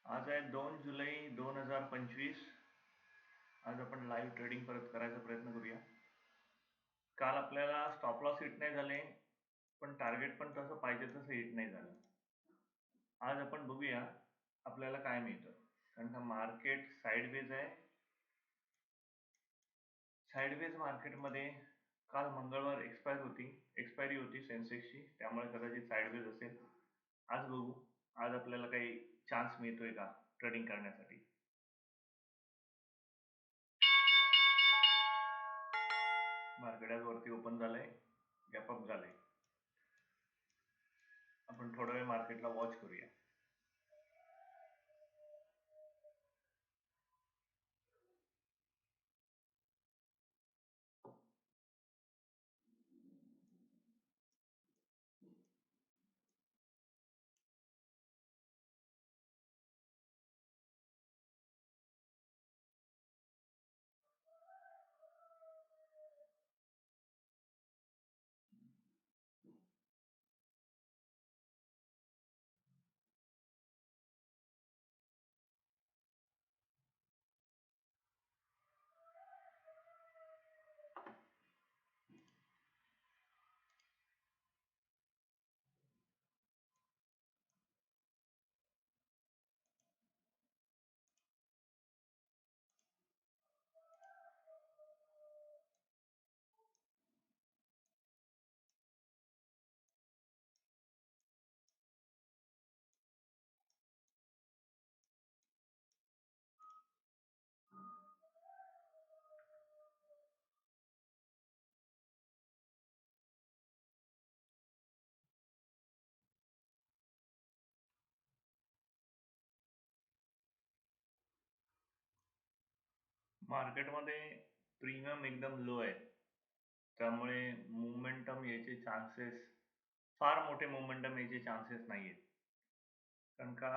आज आहे 2 जुलै 2025. आज आपण लाईव्ह ट्रेडिंग परत करायचा प्रयत्न करूया. काल आपल्याला स्टॉप लॉस हिट नाही झाले, पण टार्गेट पण तसं पाहिजे तसं हिट नाही झालं. आज आपण बघूया आपल्याला काय मिळतं, कारण का मार्केट साईडवेज आहे. साईडवेज मार्केटमध्ये काल मंगळवार एक्सपायरी होती सेन्सेक्सची, त्यामुळे कदाचित साईडवेज असेल. आज बघू, आज आपल्याला काही चान्स मिळतोय का ट्रेडिंग करण्यासाठी. मार्केट आज वरती ओपन झालंय, गॅप अप झालंय. आपण थोडा वेळ मार्केटला वॉच करूया. मार्केटमध्ये प्रीमियम एकदम लो आहे, त्यामुळे मोमेंटम यायचे चान्सेस, फार मोठे मोमेंटम यायचे चान्सेस नाही आहेत. कारण का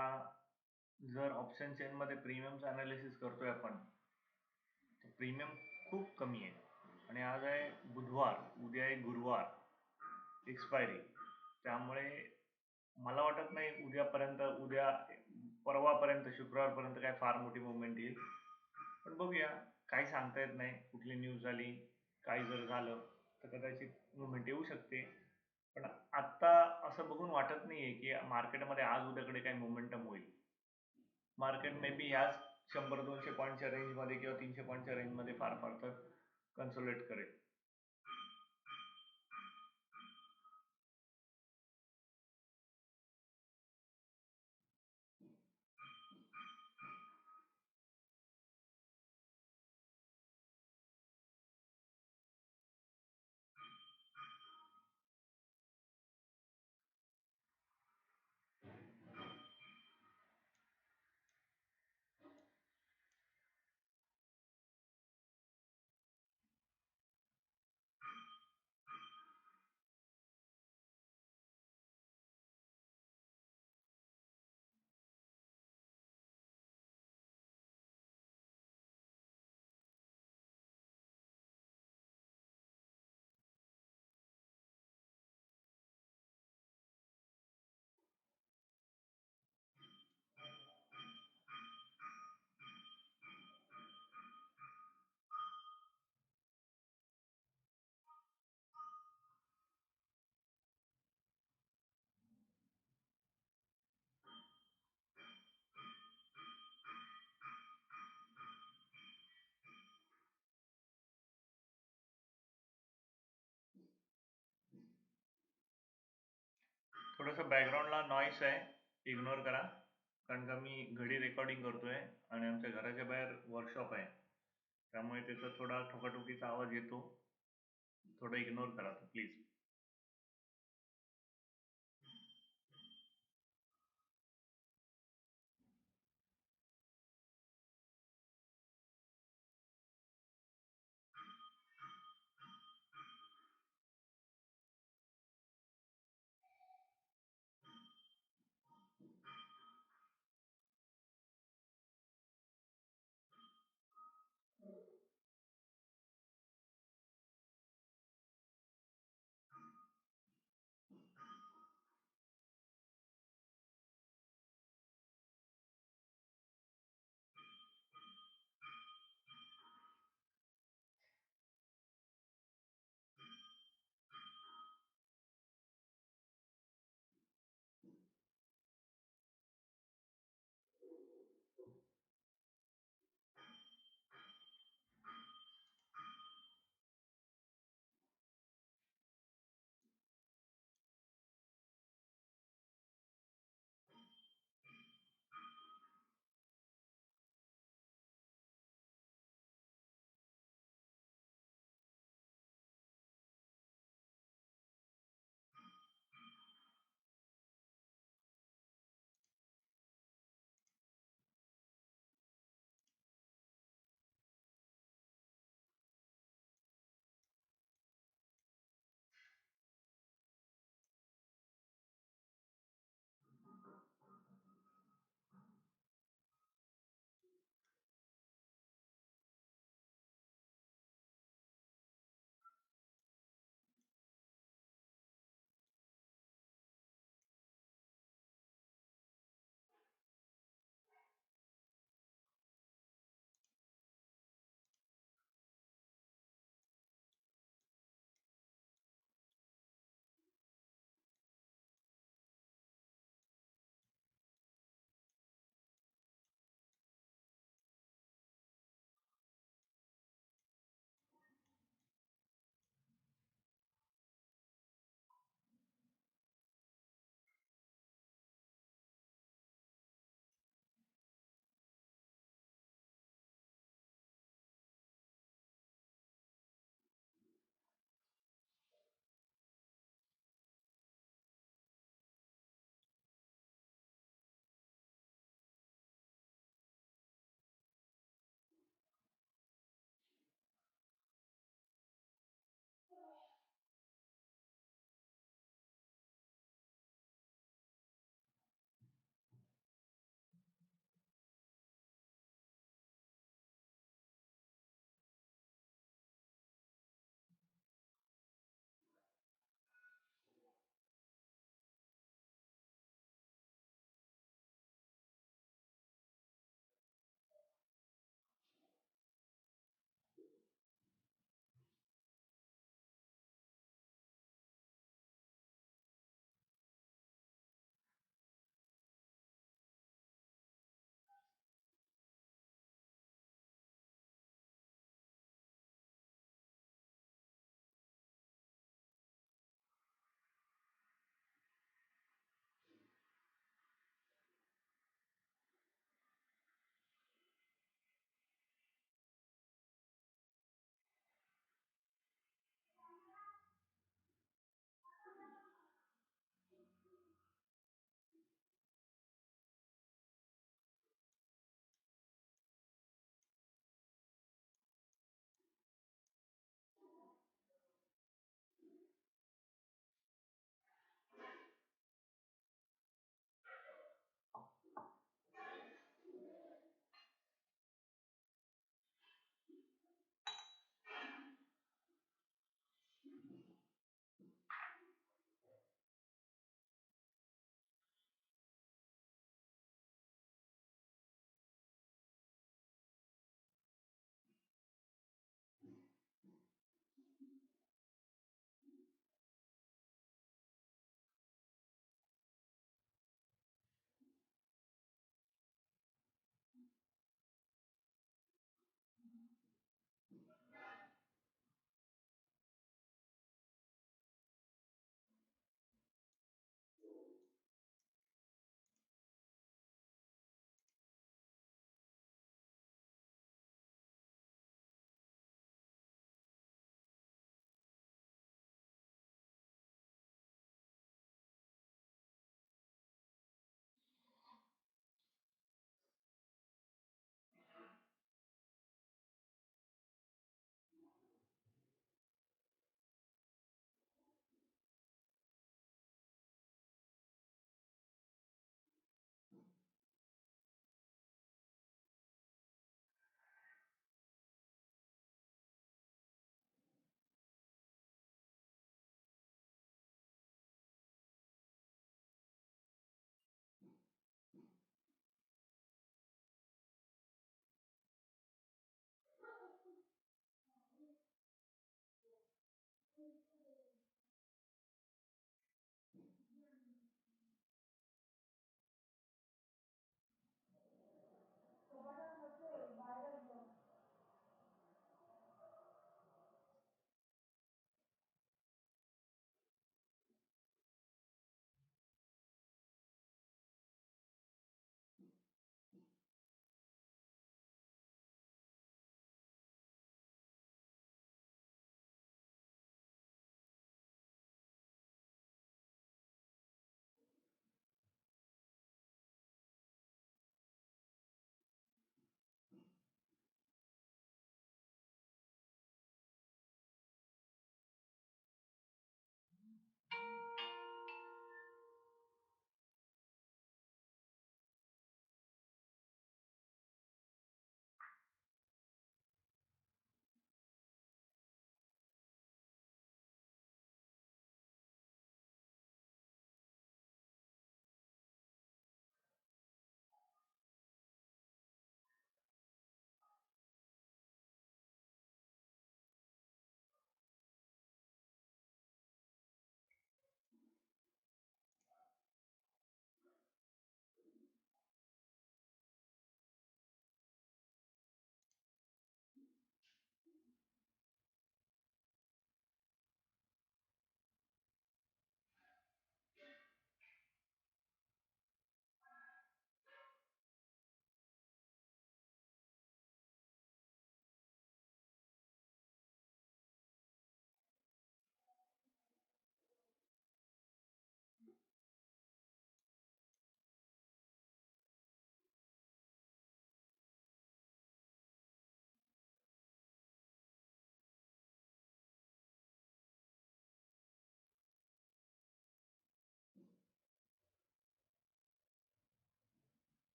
जर ऑप्शन चेन मध्ये प्रीमियमचं अनालिसिस करतोय आपण, तर प्रीमियम खूप कमी आहे. आणि आज आहे बुधवार, उद्या आहे गुरुवार, एक्सपायरी. त्यामुळे मला वाटत नाही उद्या परवापर्यंत, शुक्रवारपर्यंत काय फार मोठी मुवमेंट येईल. पण बघूया, काही सांगता येत नाही. कुठली न्यूज आली, काही जर झालं तर कदाचित मुवमेंट येऊ शकते. पण आत्ता असं बघून वाटत नाहीये की मार्केटमध्ये आज उद्याकडे काही मोमेंटम होईल. मार्केट मे बी ह्याच 100-200 पॉईंटच्या रेंजमध्ये किंवा 300 पॉईंटच्या रेंजमध्ये फार फार तर कन्सोलेट करेल. थोडंसं बॅकग्राऊंडला नॉईस आहे, इग्नोर करा. कारण का मी घडी रेकॉर्डिंग करतोय आणि आमच्या घराच्या बाहेर वर्कशॉप आहे, त्यामुळे त्याचा थोडा ठोकाठोकीचा आवाज येतो. थोडं इग्नोर करा तो प्लीज.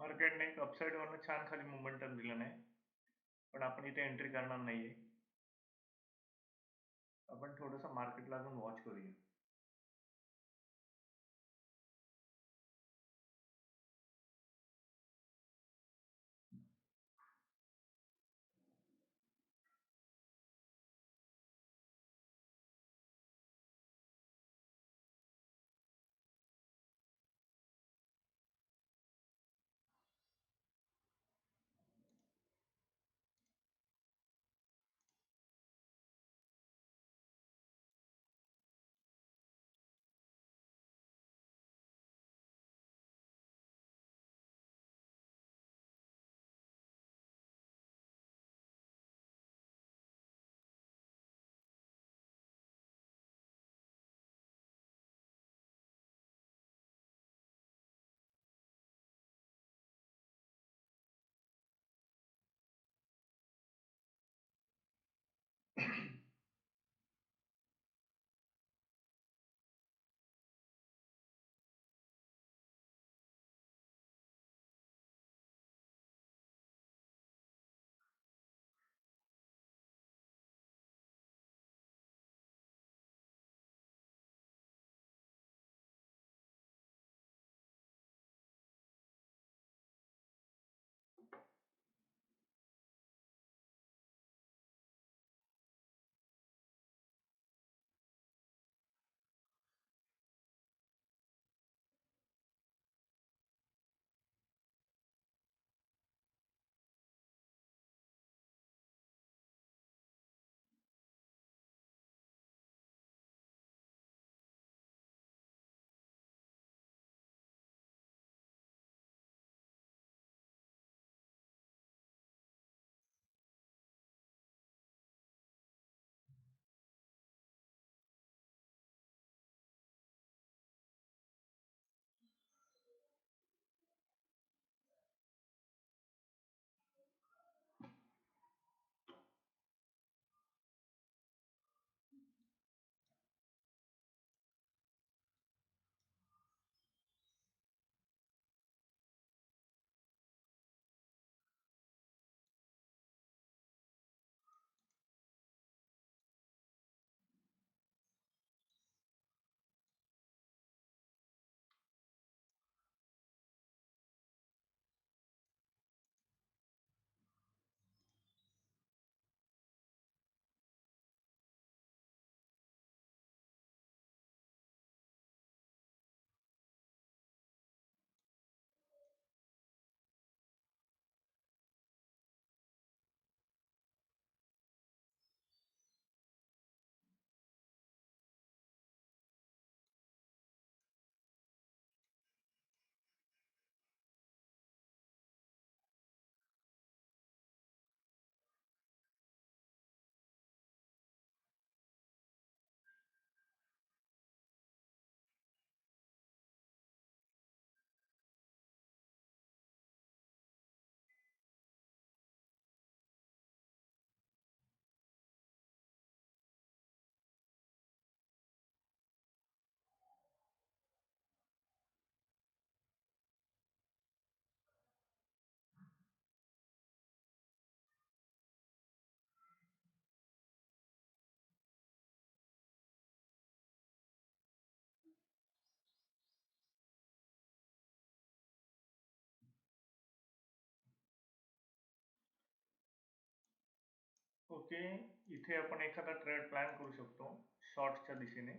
मार्केटने एक अपसाईड वरनं छान खाली मोमेंटम दिलं नाही, पण आपण इथे एंट्री करणार नाहीये. आपण थोडंसं मार्केटला अजून वॉच करूया. ओके, इथे आपण एखादा ट्रेड प्लॅन करू शकतो शॉर्टच्या दिशेने.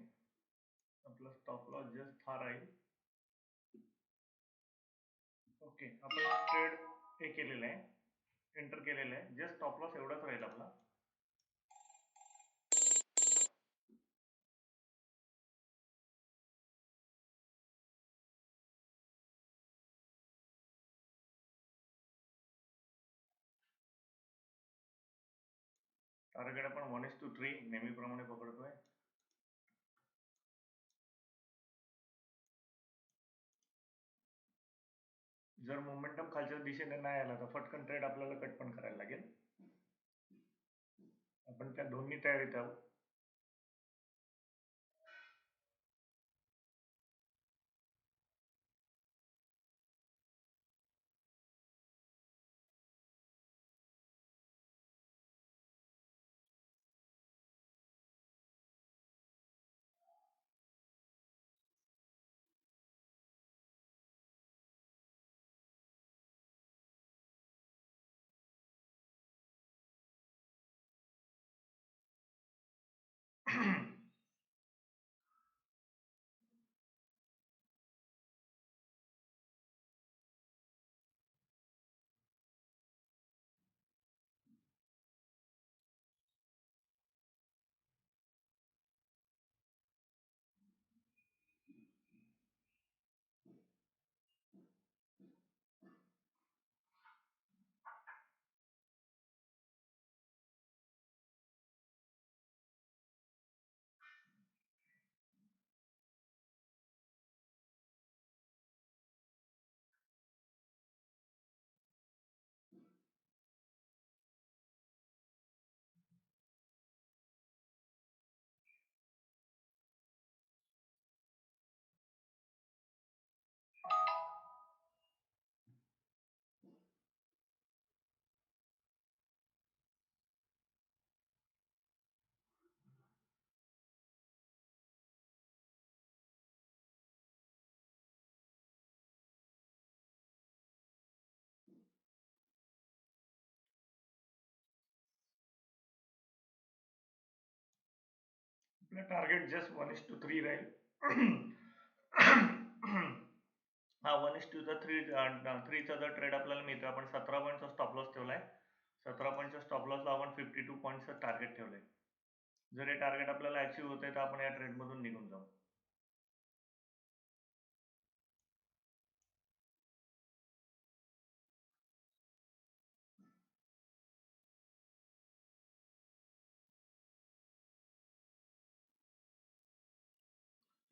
आपला स्टॉप लॉस जस्ट हा राहील. ओके, आपण ट्रेड हे केलेलं आहे, एंटर केलेलं आहे. जस्ट स्टॉप लॉस एवढाच राहील आपला. टार्गेट आपण 1:3 नेहमीप्रमाणे पकडतोय. जर मोमेंटम खालच्या दिशेने नाही आला तर फटकन ट्रेड आपल्याला कट पण करायला लागेल. आपण त्या दोन्ही तयारीत आहोत. टार्गेट जस्ट 1:3 राहील. हा 1:3 थ्रीचा जर ट्रेड आपल्याला मिळतो, आपण 17 पॉईंटचा स्टॉप लॉस ठेवलाय. 17 पॉईंटच्या स्टॉप लॉसला आपण 52 पॉईंटचं टार्गेट ठेवलंय. जर हे टार्गेट आपल्याला अचीव्ह होतंय तर आपण या ट्रेडमधून निघून जाऊ.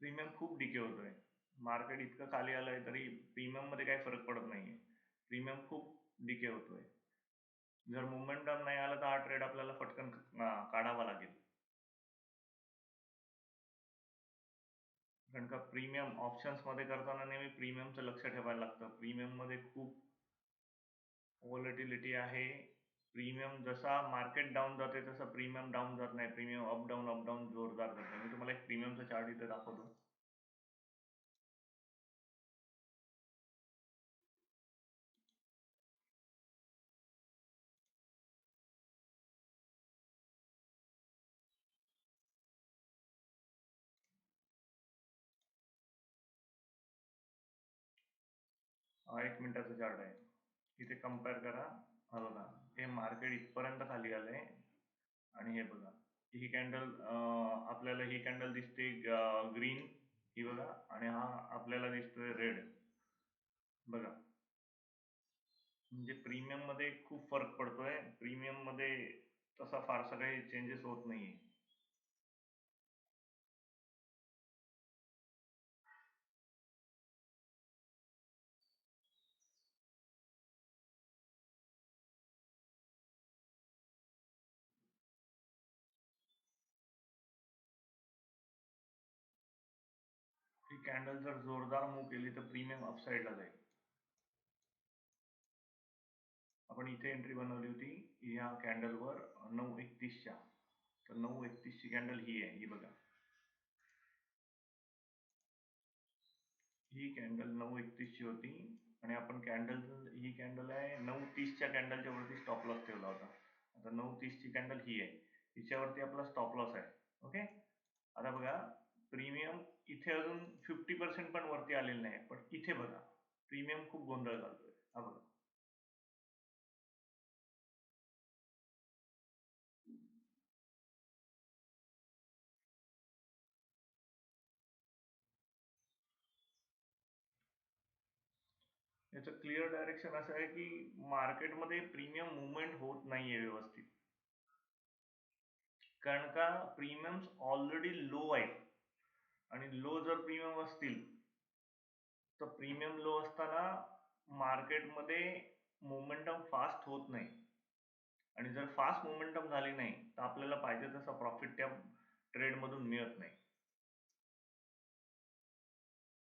प्रीमियम खूप डिके होतोय. मार्केट इतकं खाली आलंय तरी प्रीमियम मध्ये काही फरक पडत नाहीये. प्रीमियम खूप डिके होतोय. जर मोमेंटम नाही आला तर हा ट्रेड आपल्याला पटकन काढावा लागेल. कारण का प्रीमियम ऑप्शन्स मध्ये करताना नेहमी प्रीमियमचं लक्ष ठेवायला लागतं. प्रीमियम मध्ये खूप व्हॉलेटिलिटी आहे. प्रीमियम जसा मार्केट डाऊन जाते तसं प्रीमियम डाऊन जात नाही. प्रीमियम अप डाऊन जोरदार करते. मी तुम्हाला एक प्रीमियमचा चार्ट इथे दाखवतो. हा 1 मिनिटाचा चार्ट आहे. इथे कम्पेअर करा. हा बघा, हे मार्केट इथपर्यंत खाली आलंय आणि हे बघा, ही कॅन्डल आपल्याला ही कॅन्डल दिसते ग्रीन, ही बघा, आणि हा आपल्याला दिसतोय रेड. बघा, म्हणजे प्रीमियम मध्ये खूप फरक पडतोय. प्रीमियम मध्ये तसा फारसा काही चेंजेस होत नाहीये. ही कॅन्डल जर जोरदार मूव्ह केली तर प्रीमियम अपसाईडला जाईल. आपण इथे एंट्री बनवली होती या कॅन्डलवर 9:31च्या. तर 9:31ची कॅन्डल ही आहे, ही बघा. ही कॅन्डल 9:31ची होती आणि आपण कॅन्डल, ही कॅन्डल आहे 9:30च्या कॅन्डलच्या वरती स्टॉप लॉस ठेवला होता. आता 9:30ची कॅन्डल ही आहे, हिच्यावरती आपला स्टॉप लॉस आहे. ओके, आता बघा, प्रीमियम इथे अजून 50% पण वरती आलेलं नाही, पण इथे बघा प्रीमियम खूप गोंधळ घालतोय. हा बघा, याचं क्लिअर डायरेक्शन असं आहे की मार्केटमध्ये प्रीमियम मुवमेंट होत नाहीये व्यवस्थित. कारण का प्रीमियम्स ऑलरेडी लो आहेत, आणि लो जर प्रीमियम असतील तर प्रीमियम लो असताना मार्केटमध्ये मोमेंटम फास्ट होत नाही. आणि जर फास्ट मोमेंटम झाली नाही तर आपल्याला पाहिजे तसा प्रॉफिट त्या ट्रेडमधून मिळत नाही.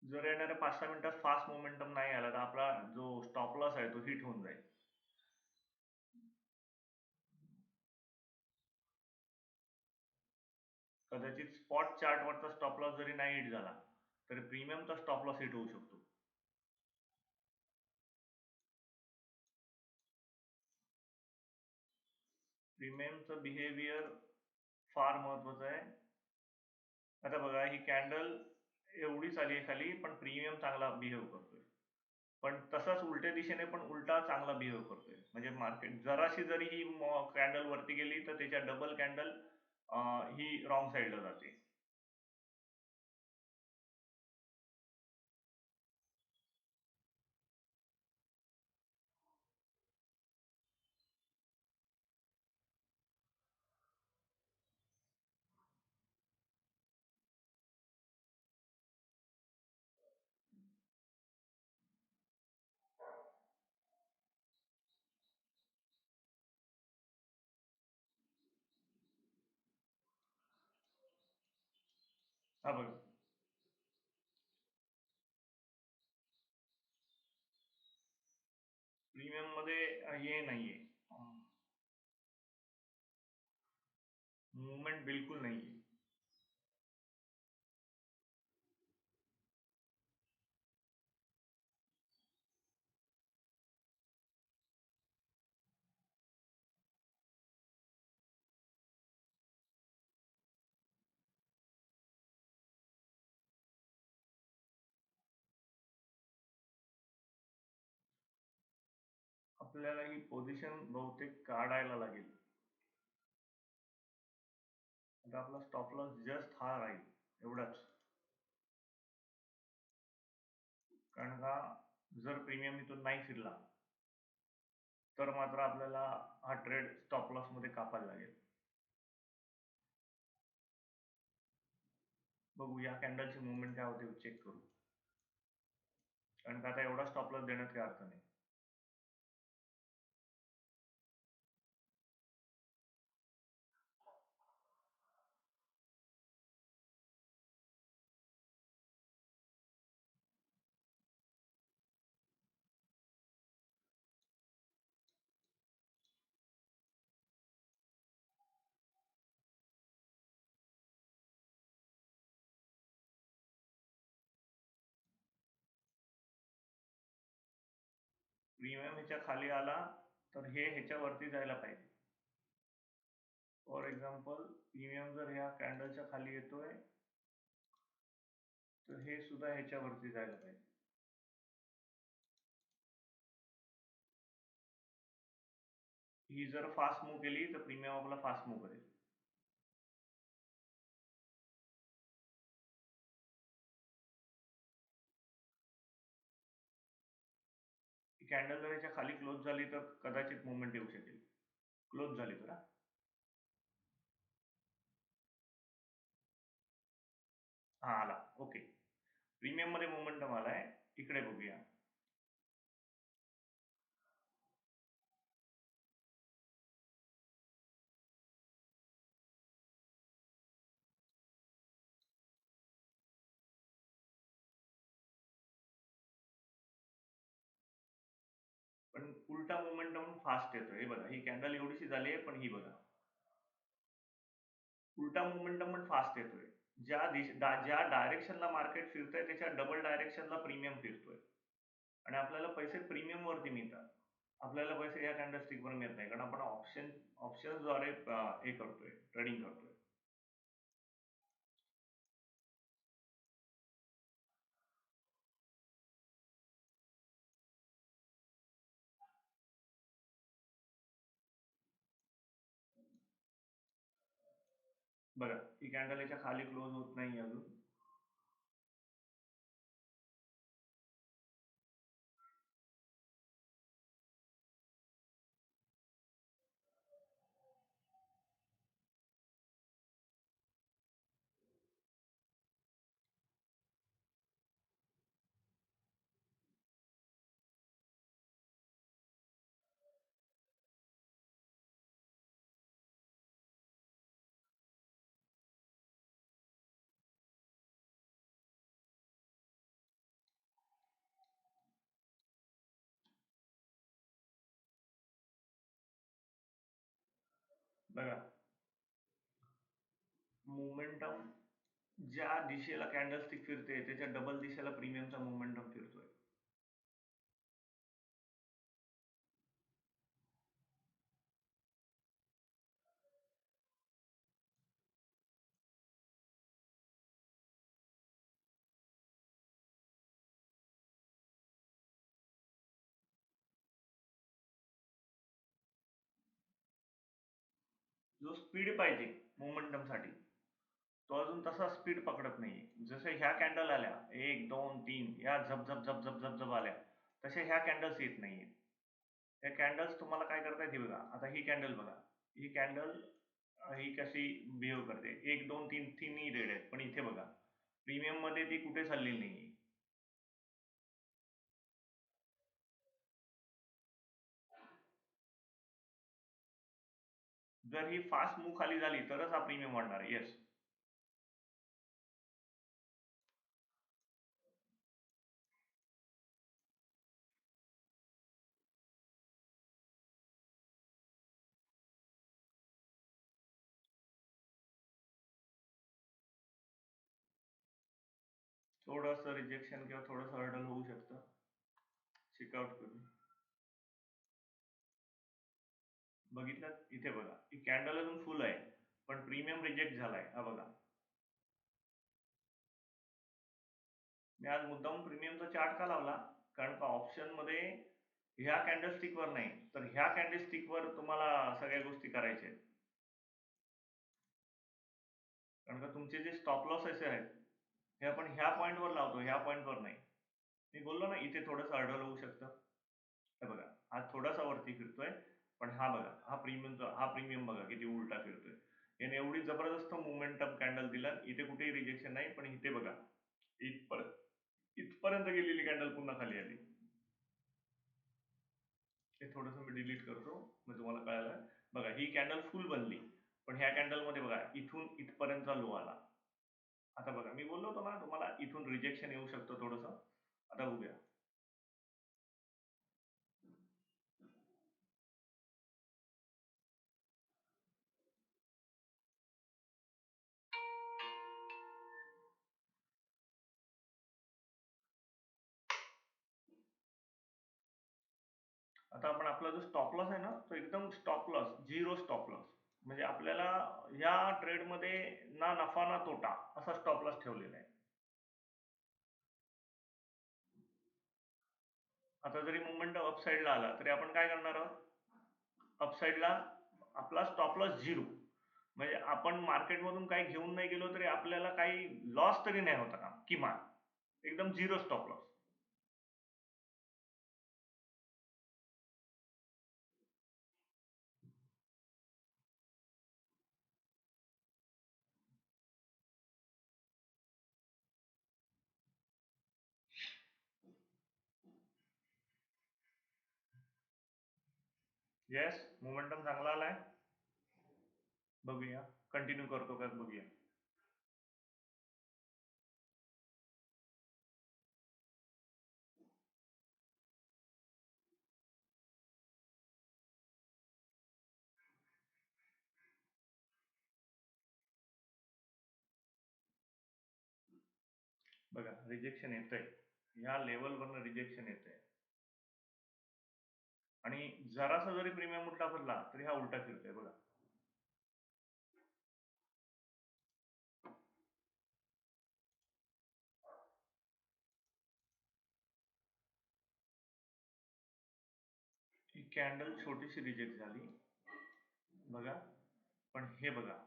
जर येणाऱ्या 5-6 मिनिटात फास्ट मोमेंटम नाही आला तर आपला जो स्टॉप लॉस आहे तो हिट होऊन जाईल. कदाचित स्पॉट चार्टवरचा स्टॉप लॉस जरी नाही हिट झाला तरी प्रीमियमचा स्टॉप लॉस हिट होऊ शकतो. प्रीमियमचं बिहेवियर फार महत्वाचं आहे. आता बघा, ही कॅन्डल एवढीच आली आहे खाली पण प्रीमियम चांगला बिहेव करतोय. पण तसाच उलट्या दिशेने पण उलटा चांगला बिहेव करतोय. म्हणजे मार्केट जराशी जरी ही कॅन्डल वरती गेली तर त्याच्या डबल कॅन्डल ही रॉंग साईडला जाते. हा बघा, प्रीमियम मध्ये हे नाहीये, मुवमेंट बिलकुल नाहीये. आपल्याला ही पोझिशन बहुतेक काढायला लागेल. आता आपला स्टॉप लॉस जस्ट हा राहील एवढाच. कारण का जर प्रीमियम इथून नाही फिरला तर मात्र आपल्याला हा ट्रेड स्टॉप लॉस मध्ये कापायला लागेल. बघू या कॅन्डलची मुवमेंट काय होते चेक करू. कारण का आता एवढा स्टॉप लॉस देण्यात काही अर्थ नाही. प्रीमियम ह्याच्या खाली आला तर हे ह्याच्यावरती जायला पाहिजे. फॉर एक्झाम्पल प्रीमियम जर ह्या कॅन्डलच्या खाली येतोय तर हे सुद्धा ह्याच्यावरती जायला पाहिजे. ही जर फास्ट मूव्ह केली तर प्रीमियम आपला फास्ट मूव्ह करेल. कॅन्डल जर ह्याच्या खाली क्लोज झाली तर कदाचित मुवमेंट येऊ शकेल. क्लोज झाली तर हा आला. ओके, प्रीमियम मध्ये मोमेंटम आलाय. इकडे बघूया. पण उलटा मोमेंटम फास्ट येतोय. हे बघा, ही कॅन्डल एवढीशी झाली आहे पण ही बघा उलटा मोमेंटम पण फास्ट येतोय. ज्या डायरेक्शनला मार्केट फिरतंय त्याच्या डबल डायरेक्शनला प्रीमियम फिरतोय आणि आपल्याला पैसे प्रीमियम वरती मिळतात. आपल्याला पैसे ह्या कॅन्डलस्टिक वर मिळत नाही कारण आपण ऑप्शन्सद्वारे हे करतोय, ट्रेडिंग करतोय. बघा ही कॅन्डल याच्या खाली क्लोज होत नाही अजून. बघा मोमेंटम ज्या दिशेला कॅन्डलस्टिक फिरते त्याच्या डबल दिशेला प्रीमियमचा मोमेंटम फिरतोय. जो स्पीड पाहिजे मोमेंटम साठी तो अजून तसा स्पीड पकडत नाहीये. जसं ह्या कॅन्डल आल्या 1 2 3 या झप झप झप झप झप झप आल्या तशा ह्या कॅन्डल्स येत नाहीये. ह्या कॅन्डल्स तुम्हाला काय करतायत हे बघा. आता ही कॅन्डल बघा, ही कॅन्डल ही कशी बिहेव करते. 1 2 3 तिन्ही रेड आहेत पण इथे बघा प्रीमियम मध्ये ती कुठे चाललेली नाहीये. जर ही फास्ट मूव्ह खाली झाली तरच हा प्रीमियम वाढणार आहे. येस, थोडंसं रिजेक्शन किंवा थोडंसं हर्डल होऊ शकतं. चेकआउट करून बघितलं इथे बघा ही कॅन्डल अजून फुल आहे पण प्रीमियम रिजेक्ट झालाय. हा बघा मी आज मुद्दाम प्रीमियमचा चार्ट का लावला कारण का ऑप्शन मध्ये ह्या कॅन्डलस्टिकवर नाही, तर ह्या कॅन्डलस्टिकवर तुम्हाला सगळ्या गोष्टी करायच्या आहेत. कारण का तुमचे जे स्टॉप लॉस असे आहेत, हे आपण ह्या पॉइंटवर लावतो, ह्या पॉइंटवर नाही. मी बोललो ना इथे थोडंसं अडल होऊ शकतं. हे बघा, हा थोडासा वरती फिरतोय, पण हा बघा, हा प्रीमियम बघा किती उलटा फिरतोय. याने एवढी जबरदस्त मोमेंटम कॅन्डल दिलं, इथे कुठेही रिजेक्शन नाही, पण इथे बघा, इथपर्यंत गेलेली कॅन्डल पुन्हा खाली आली. हे थोडंसं मी डिलीट करतो, मग तुम्हाला कळालं. बघा, ही कॅन्डल फुल बनली, पण ह्या कॅन्डलमध्ये बघा इथून इथपर्यंतचा लो आला. आता बघा, मी बोललो होतो ना तुम्हाला इथून रिजेक्शन येऊ शकतं थोडंसं. आता बघूया. आता आपण आपला जो स्टॉप लॉस आहे ना, तो एकदम stop loss, zero stop loss. म्हणजे आपल्याला या ट्रेडमध्ये ना नफा ना तोटा असा स्टॉप लॉस ठेवलेला आहे. आता जरी मुवमेंट अपसाईडला आला तरी आपण काय करणार आहोत? अपसाईडला आपला स्टॉप लॉस झिरो. म्हणजे आपण मार्केटमधून काही घेऊन नाही गेलो तरी आपल्याला काही लॉस तरी नाही होता का किमान. एकदम zero stop loss. Yes, momentum चांगला आलाय. बघूया, कंटिन्यू करतो का बघूया. बघा, रिजेक्शन येतंय. ह्या लेवलवरनं रिजेक्शन येतंय. आणि जरासा जरी प्रीमियम उलटा फिरला तरी हा उलटा फिरतोय बघा. ही कॅन्डल छोटीशी रिजेक्ट झाली बघा, पण हे बघा,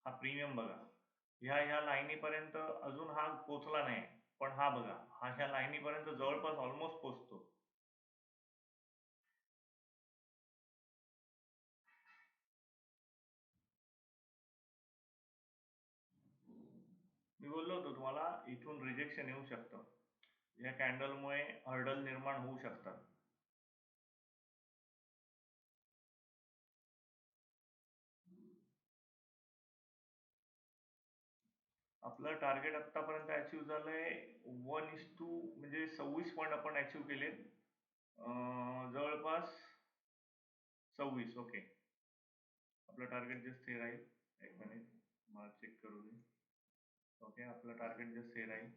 हा प्रीमियम बघा, ह्या लाईनीपर्यंत अजून हा पोचला नाही. पण हा बघा, हा ह्या लाईनीपर्यंत जवळपास ऑलमोस्ट पोचतो. मी बोललो होतो तुम्हाला इथून रिजेक्शन येऊ शकतं. या कॅन्डलमुळे हर्डल निर्माण होऊ शकतात. आपलं टार्गेट आतापर्यंत अचीव्ह झालंय 1:2, म्हणजे 26 पॉईंट आपण अचीव्ह केलेत. जवळपास 26. ओके, आपलं टार्गेट जस्ट हे राहील. एक मिनिट, मला चेक करू दे. ओके, आपलं टार्गेट जस्ट हे राहील.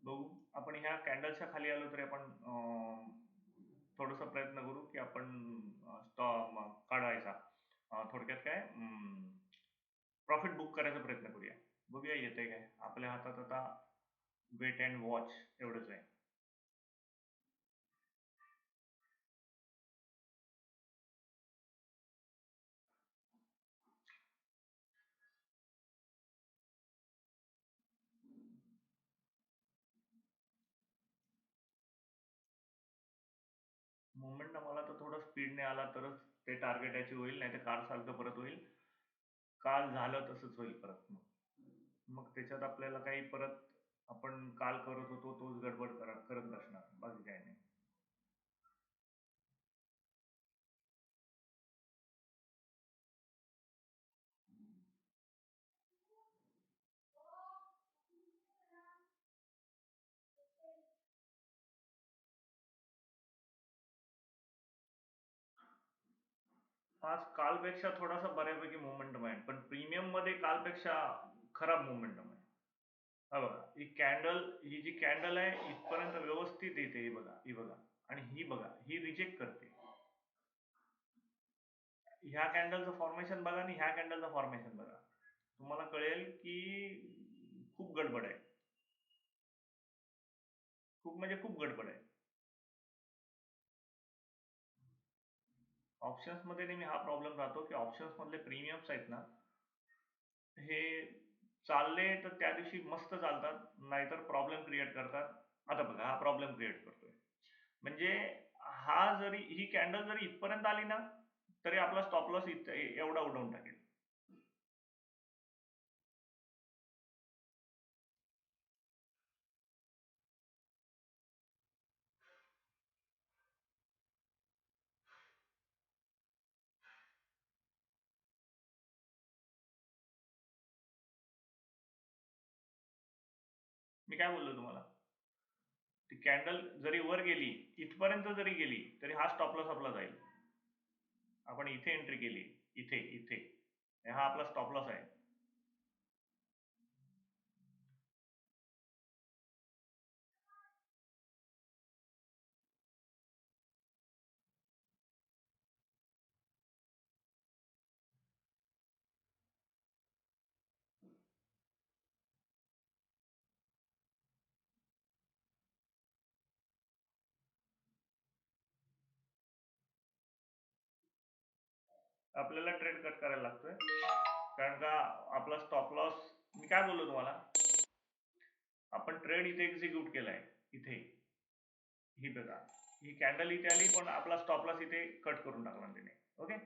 बघू, आपण ह्या कॅन्डलच्या खाली आलो तरी आपण थोडासा प्रयत्न करू की आपण स्टॉप काढायचा. थोडक्यात काय, प्रॉफिट बुक करायचा प्रयत्न करूया. बघूया येतंय काय. आपल्या हातात आता वेट अँड वॉच एवढंच आहे. मोमेंटम आला तर थोडा स्पीडने आला तरच ते टार्गेट अचीव्ह होईल, नाही तर काल सारखं परत होईल. काल झालं तसंच होईल परत. मग त्याच्यात आपल्याला काही परत आपण काल करत होतो तोच गडबड करत बसणार, बाकी काही नाही. आज कालपेक्षा थोडासा बऱ्यापैकी मोमेंटम आहे, पण प्रीमियम मध्ये कालपेक्षा खराब मोमेंटम आहे. हा बघा, ही जी कॅन्डल आहे इथपर्यंत व्यवस्थित येते, ही बघा, ही बघा. आणि ही बघा, ही रिजेक्ट करते. ह्या कॅन्डलचं फॉर्मेशन बघा आणि ह्या कॅन्डलचं फॉर्मेशन बघा, तुम्हाला कळेल की खूप गडबड आहे. खूप म्हणजे खूप गडबड आहे. ऑप्शन्समध्ये नेहमी हा प्रॉब्लेम राहतो की ऑप्शन्स मधले प्रीमियम्स आहेत ना, हे चालले तर त्या दिवशी मस्त चालतात, नाहीतर प्रॉब्लेम क्रिएट करतात. आता बघा हा प्रॉब्लेम क्रिएट करतोय. म्हणजे हा जरी ही कॅन्डल जरी इथपर्यंत आली ना, तरी आपला स्टॉप लॉस एवढा उडवून टाकेल. मी काय बोललो तुम्हाला? ती कॅन्डल जरी वर गेली, इथपर्यंत जरी गेली, तरी हा स्टॉप लॉस आपला जाईल. आपण इथे एंट्री केली, इथे इथे हा आपला स्टॉप लॉस आहे. आपल्याला ट्रेड कट करायला लागतोय, कारण का आपला स्टॉप लॉस, मी काय बोललो तुम्हाला, आपण ट्रेड इथे एक्झिक्यूट केलाय, इथे ही बघा, ही कॅन्डल इथे आली पण आपला स्टॉप लॉस इथे कट करून टाकला तिने. ओके,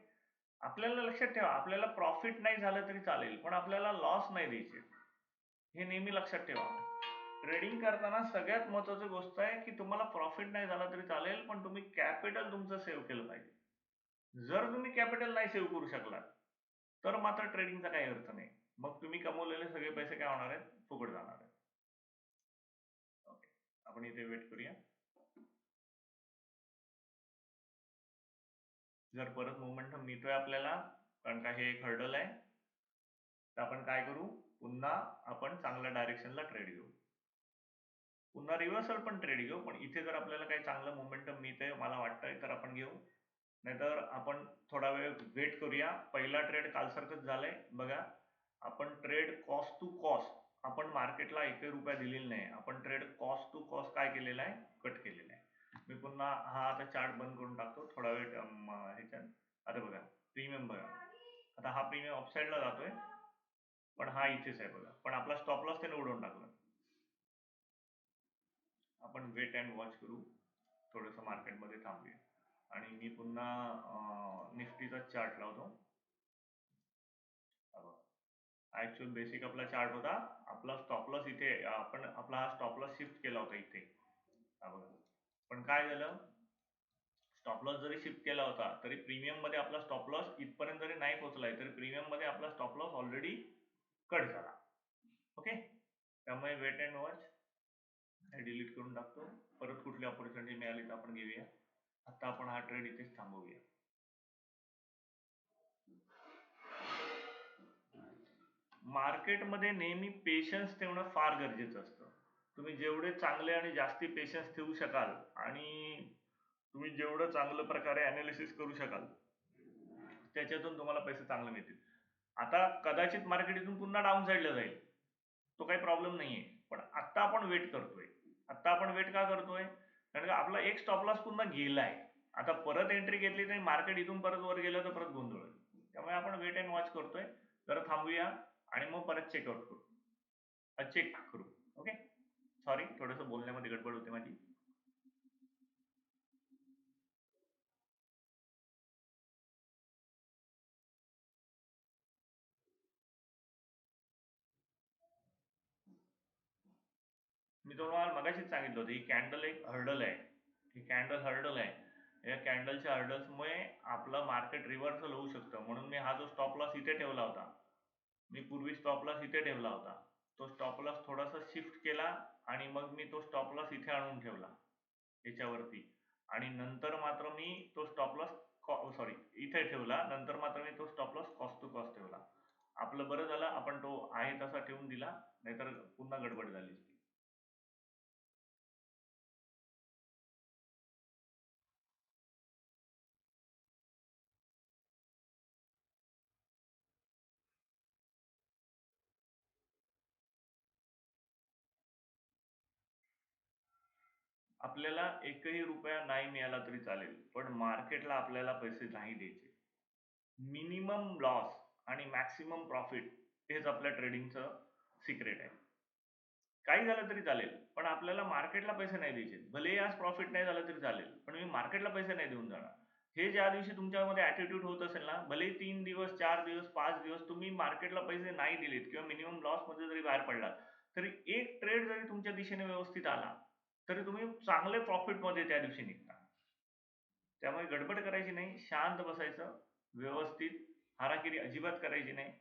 आपल्याला लक्षात ठेवा, आपल्याला प्रॉफिट नाही झालं तरी चालेल, पण आपल्याला लॉस नाही द्यायचे, हे नेहमी लक्षात ठेवा. ट्रेडिंग करताना सगळ्यात महत्वाची गोष्ट आहे की तुम्हाला प्रॉफिट नाही झाला तरी चालेल, पण तुम्ही कॅपिटल तुमचं सेव्ह केलं पाहिजे. जर तुम्ही कॅपिटल नाही सेव्ह करू शकलात, तर मात्र ट्रेडिंगचा काही अर्थ नाही. मग तुम्ही कमवलेले सगळे पैसे काय होणार आहेत? फुकट जाणार आहेत. ओके, आपण इथे वेट करूया. जर परत मोमेंटम मिळतोय आपल्याला, कारण का हे एक हर्डल आहे, तर आपण काय करू, पुन्हा आपण चांगल्या डायरेक्शनला ट्रेड घेऊ, पुन्हा रिव्हर्सल पण ट्रेड घेऊ. पण इथे जर आपल्याला काही चांगलं मोमेंटम मिळतंय मला वाटतंय, तर आपण घेऊ, नाहीतर आपण थोडा वेळ वेट करूया. पहिला ट्रेड कालसारखंच झालंय बघा. आपण ट्रेड कॉस्ट टू कॉस्ट, आपण मार्केटला 1 रुपया दिलेला नाही, आपण ट्रेड कॉस्ट टू कॉस्ट काय केलेला आहे, कट केलेला आहे. मी पुन्हा हा आता चार्ट बंद करून टाकतो थोडा वेळ ह्याच्यात. आता बघा प्रीमियम बघा, आता हा प्रीमियम अपसाईडला जातोय, पण हा इथेच आहे बघा, पण आपला स्टॉप लॉस त्याने उडवून टाकला. आपण वेट अँड वॉच करू, थोडंसं मार्केटमध्ये थांबूया, आणि मी पुन्हा निफ्टीचा चार्ट लावतो. ऍक्च्युअल बेसिक आपला चार्ट होता, आपला स्टॉप लॉस इथे, आपण आपला हा स्टॉप लॉस शिफ्ट केला होता इथे, हा बघा. पण काय झालं, स्टॉप लॉस जरी शिफ्ट केला होता तरी प्रीमियम मध्ये आपला स्टॉप लॉस इथपर्यंत जरी नाही पोहोचलाय, तरी प्रीमियम मध्ये आपला स्टॉप लॉस ऑलरेडी कट झाला. ओके, त्यामुळे वेट अँड वॉच डिलीट करून टाकतो. परत कुठली ऑपॉर्च्युनिटी मिळाली तर आपण घेऊया. आता आपण हा ट्रेड इथेच थांबवूया. मार्केटमध्ये नेहमी पेशन्स ठेवणं फार गरजेचं असतं. तुम्ही जेवढे चांगले आणि जास्ती पेशन्स ठेवू शकाल, आणि तुम्ही जेवढं चांगलं प्रकारे अनालिसिस करू शकाल, त्याच्यातून तुम्हाला पैसे चांगले मिळतील. आता कदाचित मार्केट इथून पुन्हा डाऊन साईडला जाईल, तो काही प्रॉब्लेम नाहीये, पण आत्ता आपण वेट करतोय. आत्ता आपण वेट का करतोय, कारण का आपला एक स्टॉप लॉस पुन्हा गेलाय. आता परत एंट्री घेतली तर मार्केट इथून परत वर गेलं तर परत गोंधळ होईल. त्यामुळे आपण वेट अँड वॉच करतोय. जरा थांबूया आणि मग परत चेकआउट करू, चेक करू. ओके, सॉरी थोडंसं बोलण्यामध्ये गडबड होते माझी. मी तुम्हाला मगाशीच सांगितलं होतं, ही कॅन्डल एक हर्डल आहे, ही कॅन्डल हर्डल आहे. या कॅन्डलच्या हर्डल्समुळे आपलं मार्केट रिव्हर्सल होऊ शकतं. म्हणून मी हा जो स्टॉप लॉस इथे ठेवला होता, मी पूर्वी स्टॉप लॉस इथे ठेवला होता, तो स्टॉप लॉस थोडासा शिफ्ट केला, आणि मग मी तो स्टॉप लॉस इथे आणून ठेवला याच्यावरती, आणि नंतर मात्र मी तो स्टॉप लॉस, सॉरी, इथे ठेवला, नंतर मात्र मी तो stop loss cost to cost ठेवला. आपलं बरं झालं आपण तो आहे तसा ठेवून दिला, नाहीतर पुन्हा गडबड झाली असती. आपल्याला एकही रुपया नाही मिळाला तरी चालेल, पण मार्केटला आपल्याला पैसे नाही द्यायचे. मिनिमम लॉस आणि मॅक्सिमम प्रॉफिट हेच आपल्या ट्रेडिंगचं सिक्रेट आहे. काही झालं तरी चालेल, पण आपल्याला मार्केटला पैसे नाही द्यायचे. भलेही आज प्रॉफिट नाही झालं तरी चालेल, पण मी मार्केटला पैसे नाही देऊन जाणार. हे ज्या दिवशी तुमच्यामध्ये ॲटिट्यूड होत असेल ना, भलेही 3 दिवस, 4 दिवस, 5 दिवस तुम्ही मार्केटला पैसे नाही दिलेत किंवा मिनिमम लॉसमध्ये जरी बाहेर पडलात, तरी एक ट्रेड जरी तुमच्या दिशेने व्यवस्थित आला, तरी तुम्ही चांगले प्रॉफिटमध्ये त्या दिवशी निघता. त्यामुळे गडबड करायची नाही, शांत बसायचं, व्यवस्थित, हाराकिरी अजिबात करायची नाही.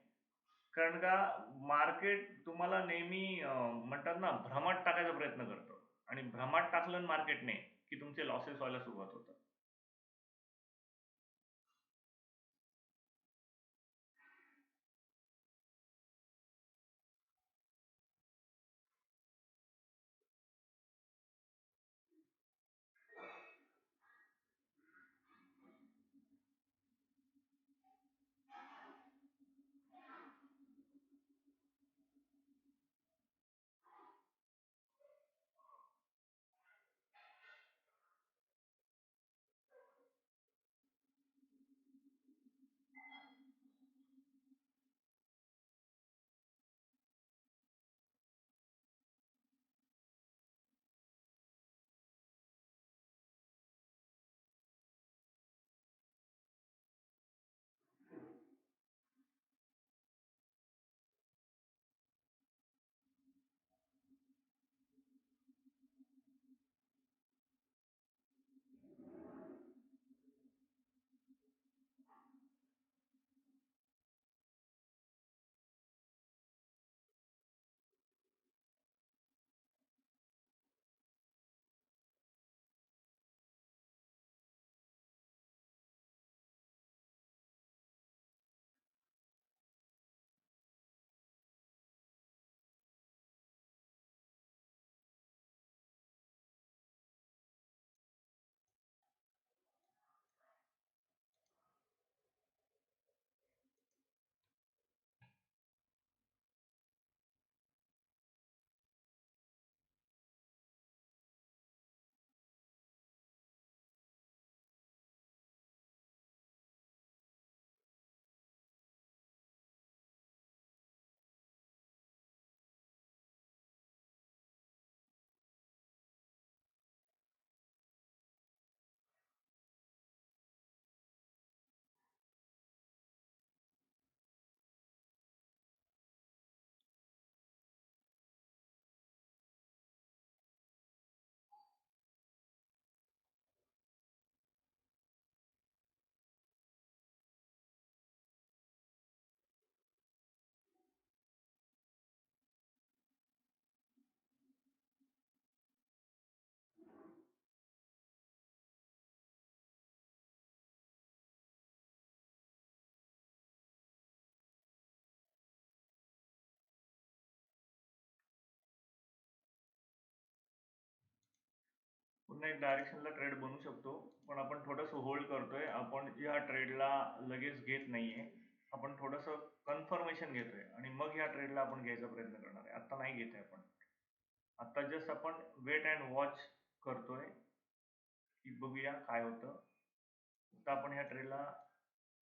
कारण का मार्केट तुम्हाला नेहमी म्हणतात ना भ्रमात टाकायचा प्रयत्न करतं आणि भ्रमात टाकलं मार्केटने की तुमचे लॉसेस व्हायला सुरुवात होतात. पुन्हा एक डायरेक्शनला ट्रेड बनू शकतो, पण आपण थोडंसं होल्ड करतोय. आपण या ट्रेडला लगेच घेत नाहीये. आपण थोडंसं कन्फर्मेशन घेतोय आणि मग या ट्रेडला आपण घ्यायचा प्रयत्न करणार आहे. आता नाही घेत आहे आपण. आता जस्ट आपण वेट अँड वॉच करतोय की बघूया काय होतं. आता आपण ह्या ट्रेडला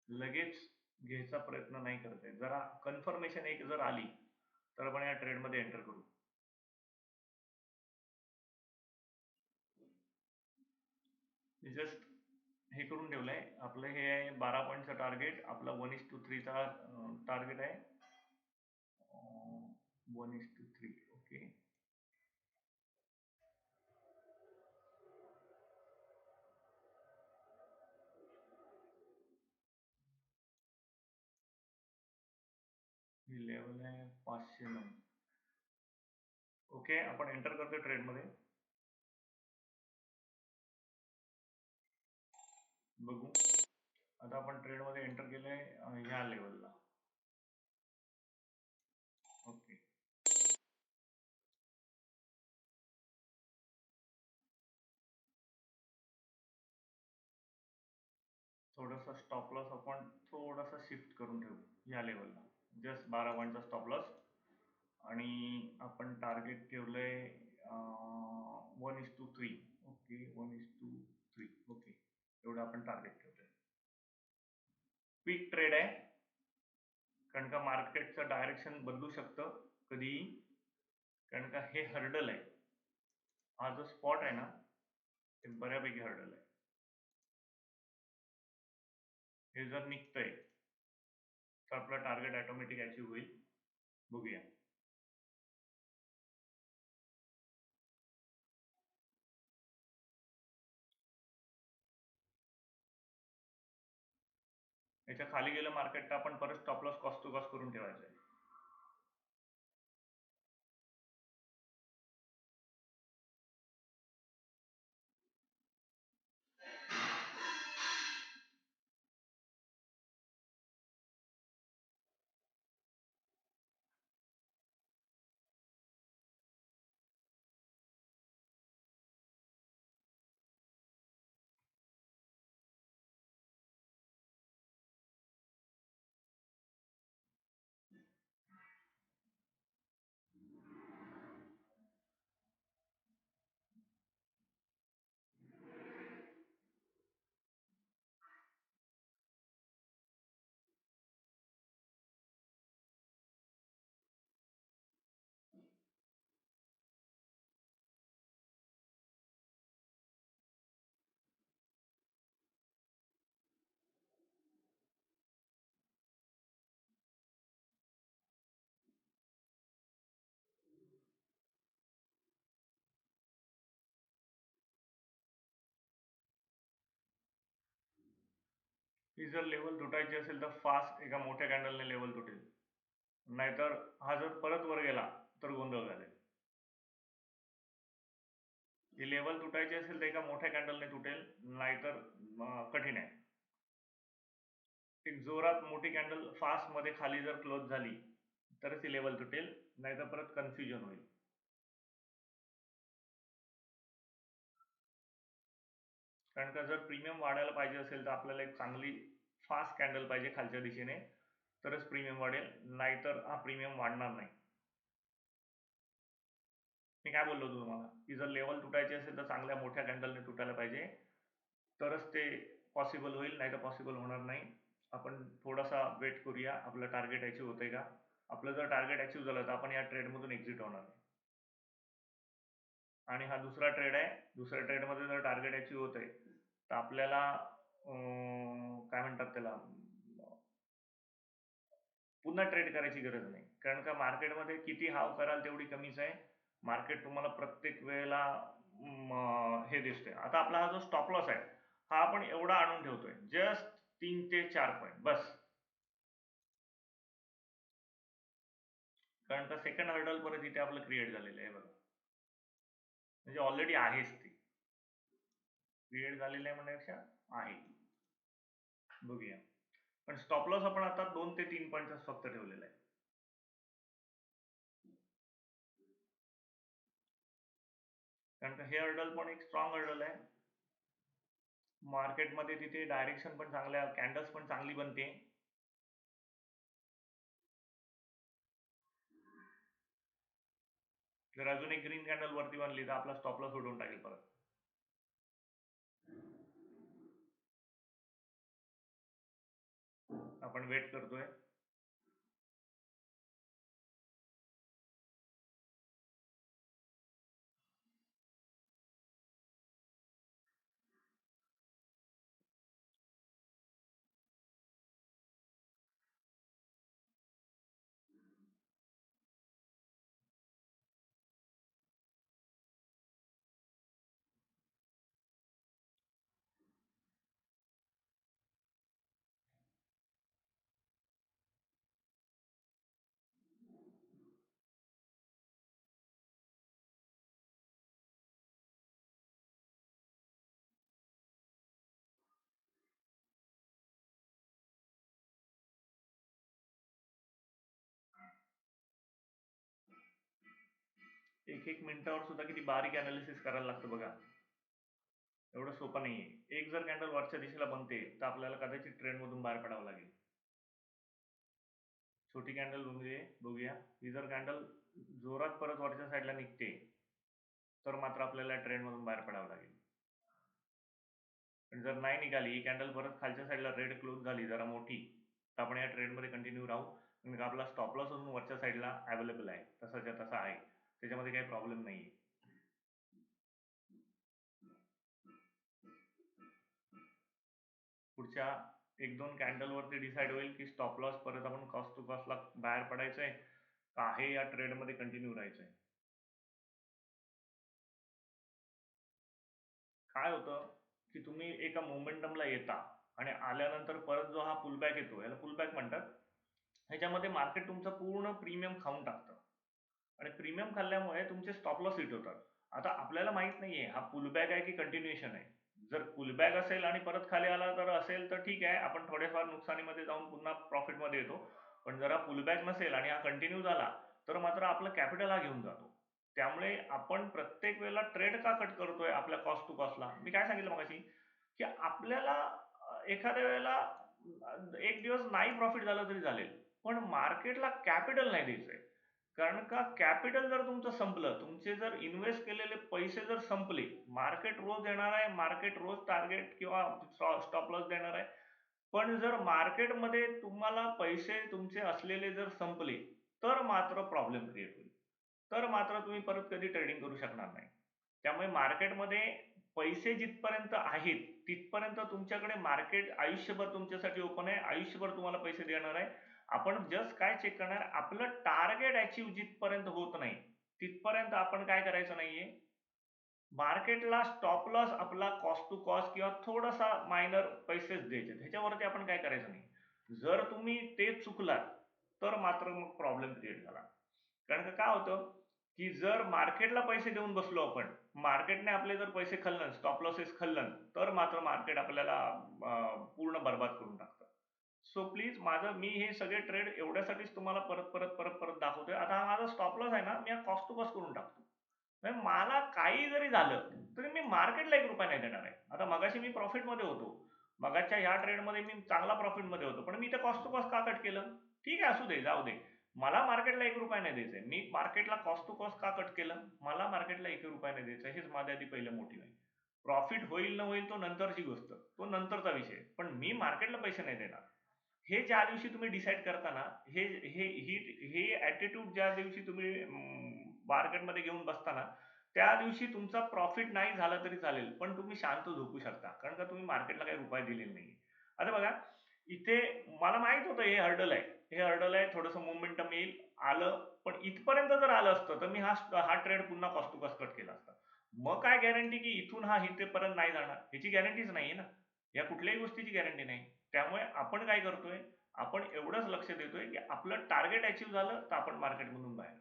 लगेच घ्यायचा प्रयत्न नाही करत आहे. जरा कन्फर्मेशन एक जर आली तर आपण या ट्रेडमध्ये एंटर करू. जस्ट हे करून ठेवलंय आपलं. हे आहे 12 पॉईंटचं टार्गेट. आपला 1:3चा टार्गेट आहे. 1:3. ओके. ही लेवल आहे 509. ओके, आपण एंटर करतोय ट्रेडमध्ये. बघू. आता आपण ट्रेडमध्ये एंटर केलंय ह्या लेवलला. ओके. थोडासा स्टॉप लॉस आपण थोडासा शिफ्ट करून ठेवू या लेवलला. जस्ट 12 पॉईंटचा स्टॉप लॉस आणि आपण टार्गेट ठेवलंय 1:3. ओके, 1:3. ओके, एवढं आपण टार्गेट ठेवतोय. क्विक ट्रेड आहे, कारण का मार्केटचं डायरेक्शन बदलू शकतं कधीही, कारण का हे हर्डल आहे. हा जो स्पॉट आहे ना, ते बऱ्यापैकी हर्डल आहे. हे जर निघतंय तर आपलं टार्गेट ऑटोमॅटिक अचीव्ह होईल. बघूया. याच्या खाली गेलं मार्केट तर आपण परत stop loss cost to cost करून ठेवायचं आहे. ही जर लेवल तुटायची असेल तर फास्ट एका मोठ्या कॅन्डलने लेवल तुटेल, नाहीतर हा जर परत वर गेला तर गोंधळ घालेल. ही लेवल तुटायची असेल तर एका मोठ्या कॅन्डलने तुटेल, नाहीतर कठीण आहे. एक जोरात मोठी कॅन्डल फास्ट मध्ये खाली जर क्लोज झाली तरच ही लेवल तुटेल, नाहीतर परत कन्फ्युजन होईल. कारण का जर प्रीमियम वाढायला पाहिजे असेल तर आपल्याला एक चांगली फास्ट कॅन्डल पाहिजे खालच्या दिशेने, तरच प्रीमियम वाढेल, नाहीतर हा प्रीमियम वाढणार नाही. मी काय बोललो होतो तुम्हाला की जर लेवल तुटायची असेल तर चांगल्या मोठ्या कॅन्डलने तुटायला पाहिजे, तरच ते पॉसिबल होईल, नाही तर पॉसिबल होणार नाही. आपण थोडासा वेट करूया, आपलं टार्गेट अचीव्ह होतंय का. आपलं जर टार्गेट अचीव्ह झालं तर आपण या ट्रेडमधून एक्झिट होणार आहे. आणि हा दुसरा ट्रेड आहे. दुसऱ्या ट्रेडमध्ये जर टार्गेट अचीव्ह होतंय तर आपल्याला काय म्हणतात त्याला, पुन्हा ट्रेड करायची गरज नाही, कारण का मार्केटमध्ये किती हाव कराल तेवढी कमीच आहे. मार्केट तुम्हाला प्रत्येक वेळेला हे दिसते. आता आपला हा जो स्टॉप लॉस आहे हा आपण एवढा आणून ठेवतोय, जस्ट 3 ते 4 पॉईंट बस, कारण का सेकंड हर्डल परत इथे आपलं क्रिएट झालेलं आहे बघा. म्हणजे ऑलरेडी आहेच ते क्रिएट झालेलं आहे म्हणण्यापेक्षा आहे. बघूया. पण स्टॉप लॉस आपण आता 2 ते 3 पॉईंटच फक्त ठेवलेला आहे. कारण का हे हर्डल पण एक स्ट्रॉंग हर्डल आहे. मार्केटमध्ये तिथे डायरेक्शन पण चांगल्या, कॅन्डल्स पण चांगली बनते. जर अजून एक ग्रीन कॅन्डल वरती बनली तर आपला स्टॉप लॉस उडवून टाकेल परत. आपण वेट करतोय. एक एक मिनिटावर सुद्धा किती बारीक अनालिसिस करायला लागतं बघा. एवढं सोपं नाहीये. एक जर कॅन्डल वरच्या दिशेला बनते तर आपल्याला कदाचित ट्रेंड मधून बाहेर पडावं लागेल. छोटी कॅन्डल म्हणजे बघूया. ही जर कॅन्डल जोरात परत वरच्या साईडला निघते तर मात्र आपल्याला ट्रेंडमधून बाहेर पडावं लागेल. पण जर नाही निघाली ही कॅन्डल, परत खालच्या साईडला रेड क्लोज झाली जरा मोठी, तर आपण या ट्रेंडमध्ये कंटिन्यू राहू. कारण का आपला स्टॉप लॉस अजून वरच्या साईडला अवेलेबल आहे, तसाच्या तसा आहे, त्याच्यामध्ये काही प्रॉब्लेम नाही आहे. पुढच्या 1-2 कॅन्डलवरती डिसाईड होईल की स्टॉप लॉस परत आपण कॉस्ट टू कॉस्टला बाहेर पडायचंय का आहे या ट्रेडमध्ये कंटिन्यू राहायचंय. काय होतं की तुम्ही एका मोमेंटमला येता आणि आल्यानंतर परत जो हा पुलबॅक येतो, याला पुलबॅक म्हणतात. ह्याच्यामध्ये मार्केट तुमचं पूर्ण प्रीमियम खाऊन टाकतं आणि प्रीमियम खाल्ल्यामुळे तुमचे स्टॉप लॉस हिट होतात. आता आपल्याला माहित नाहीये हा पुलबॅक आहे की कंटिन्युएशन आहे. जर पुलबॅक असेल आणि परत खाली आला तर असेल तर ठीक आहे, आपण थोडेफार नुकसानीमध्ये जाऊन पुन्हा प्रॉफिटमध्ये येतो. पण जर हा पुलबॅक नसेल आणि हा कंटिन्यू झाला तर मात्र आपलं कॅपिटल हा घेऊन जातो. त्यामुळे आपण प्रत्येक वेळेला ट्रेड का कट करतोय आपल्या कॉस्ट टू कॉस्टला, मी काय सांगितलं मगाशी की आपल्याला एखाद्या वेळेला एक दिवस नाही प्रॉफिट झालं तरी चालेल, पण मार्केटला कॅपिटल नाही द्यायचंय. कारण का कॅपिटल जर तुमचं संपलं, तुमचे जर इन्व्हेस्ट केलेले पैसे जर संपले, मार्केट रोज येणार आहे, मार्केट रोज टार्गेट किंवा स्टॉप लॉस देणार आहे, पण जर मार्केटमध्ये तुम्हाला पैसे तुमचे असलेले जर संपले तर मात्र प्रॉब्लेम क्रिएट होईल. तर मात्र तुम्ही परत कधी ट्रेडिंग करू शकणार नाही. त्यामुळे मार्केटमध्ये पैसे जिथपर्यंत आहेत तिथपर्यंत तुमच्याकडे मार्केट आयुष्यभर तुमच्यासाठी ओपन आहे, आयुष्यभर तुम्हाला पैसे देणार आहे. आपण जस्ट काय चेक करणार, आपलं टार्गेट अचीव जिथपर्यंत होत नाही तिथपर्यंत आपण काय करायचं नाहीये, मार्केटला स्टॉप लॉस आपला कॉस्ट टू कॉस्ट किंवा थोडासा मायनर पैसेच द्यायचे, ह्याच्यावरती आपण काय करायचं नाही. जर तुम्ही ते चुकलात तर मात्र मग प्रॉब्लेम क्रिएट झाला. कारण का काय होतं की जर मार्केटला पैसे देऊन बसलो आपण, मार्केटने आपले जर पैसे खाल्लन, स्टॉप लॉसेस खाल्लन, तर मात्र मार्केट आपल्याला पूर्ण बर्बाद करून टाकतं. सो प्लीज माझं, मी हे सगळे ट्रेड एवढ्यासाठीच तुम्हाला परत परत परत परत दाखवतोय. आता हा माझा स्टॉप लॉस आहे ना, मी हा कॉस्ट टू कॉस्ट करून टाकतो. म्हणजे मला काही जरी झालं तरी मी मार्केटला ₹1 नाही देणार आहे. आता मगाशी मी प्रॉफिटमध्ये होतो, मगाच्या ह्या ट्रेडमध्ये मी चांगला प्रॉफिटमध्ये होतो, पण मी इथे कॉस्ट टू कॉस्ट का कट केलं? ठीक आहे, असू दे, जाऊ दे. मला मार्केटला ₹1 नाही द्यायचंय. मी मार्केटला कॉस्ट टू कॉस्ट का कट केलं? मला मार्केटला ₹1 नाही द्यायचं, हेच माझ्या आधी पहिलं मोटिव्ह आहे. प्रॉफिट होईल न होईल तो नंतरची गोष्ट, तो नंतरचा विषय, पण मी मार्केटला पैसे नाही देणार. हे ज्या दिवशी तुम्ही डिसाईड करता ना, हे हे ही हे ॲटिट्यूड ज्या दिवशी तुम्ही मार्केटमध्ये घेऊन बसता ना, त्या दिवशी तुमचा प्रॉफिट नाही झाला तरी चालेल, पण तुम्ही शांत झोपू शकता. कारण का तुम्ही मार्केटला काही रुपये दिलेले नाहीये. आता बघा, इथे मला माहित होतं हे हर्डल आहे. हे हर्डल आहे, थोडंसं मोमेंटम येईल, आलं. पण इथपर्यंत जर आलं असतं, तर मी हा ट्रेड पुन्हा कॉस्ट टू कॉस्ट कट केला असता. मग काय गॅरंटी की इथून हा इथेपर्यंत नाही जाणार? ह्याची गॅरंटीच नाहीये ना. या कुठल्याही गोष्टीची गॅरंटी नाही. त्यामुळे आपण काय करतोय, आपण एवढंच लक्ष देतोय की आपलं टार्गेट अचीव्ह झालं तर आपण मार्केटमधून बाहेर,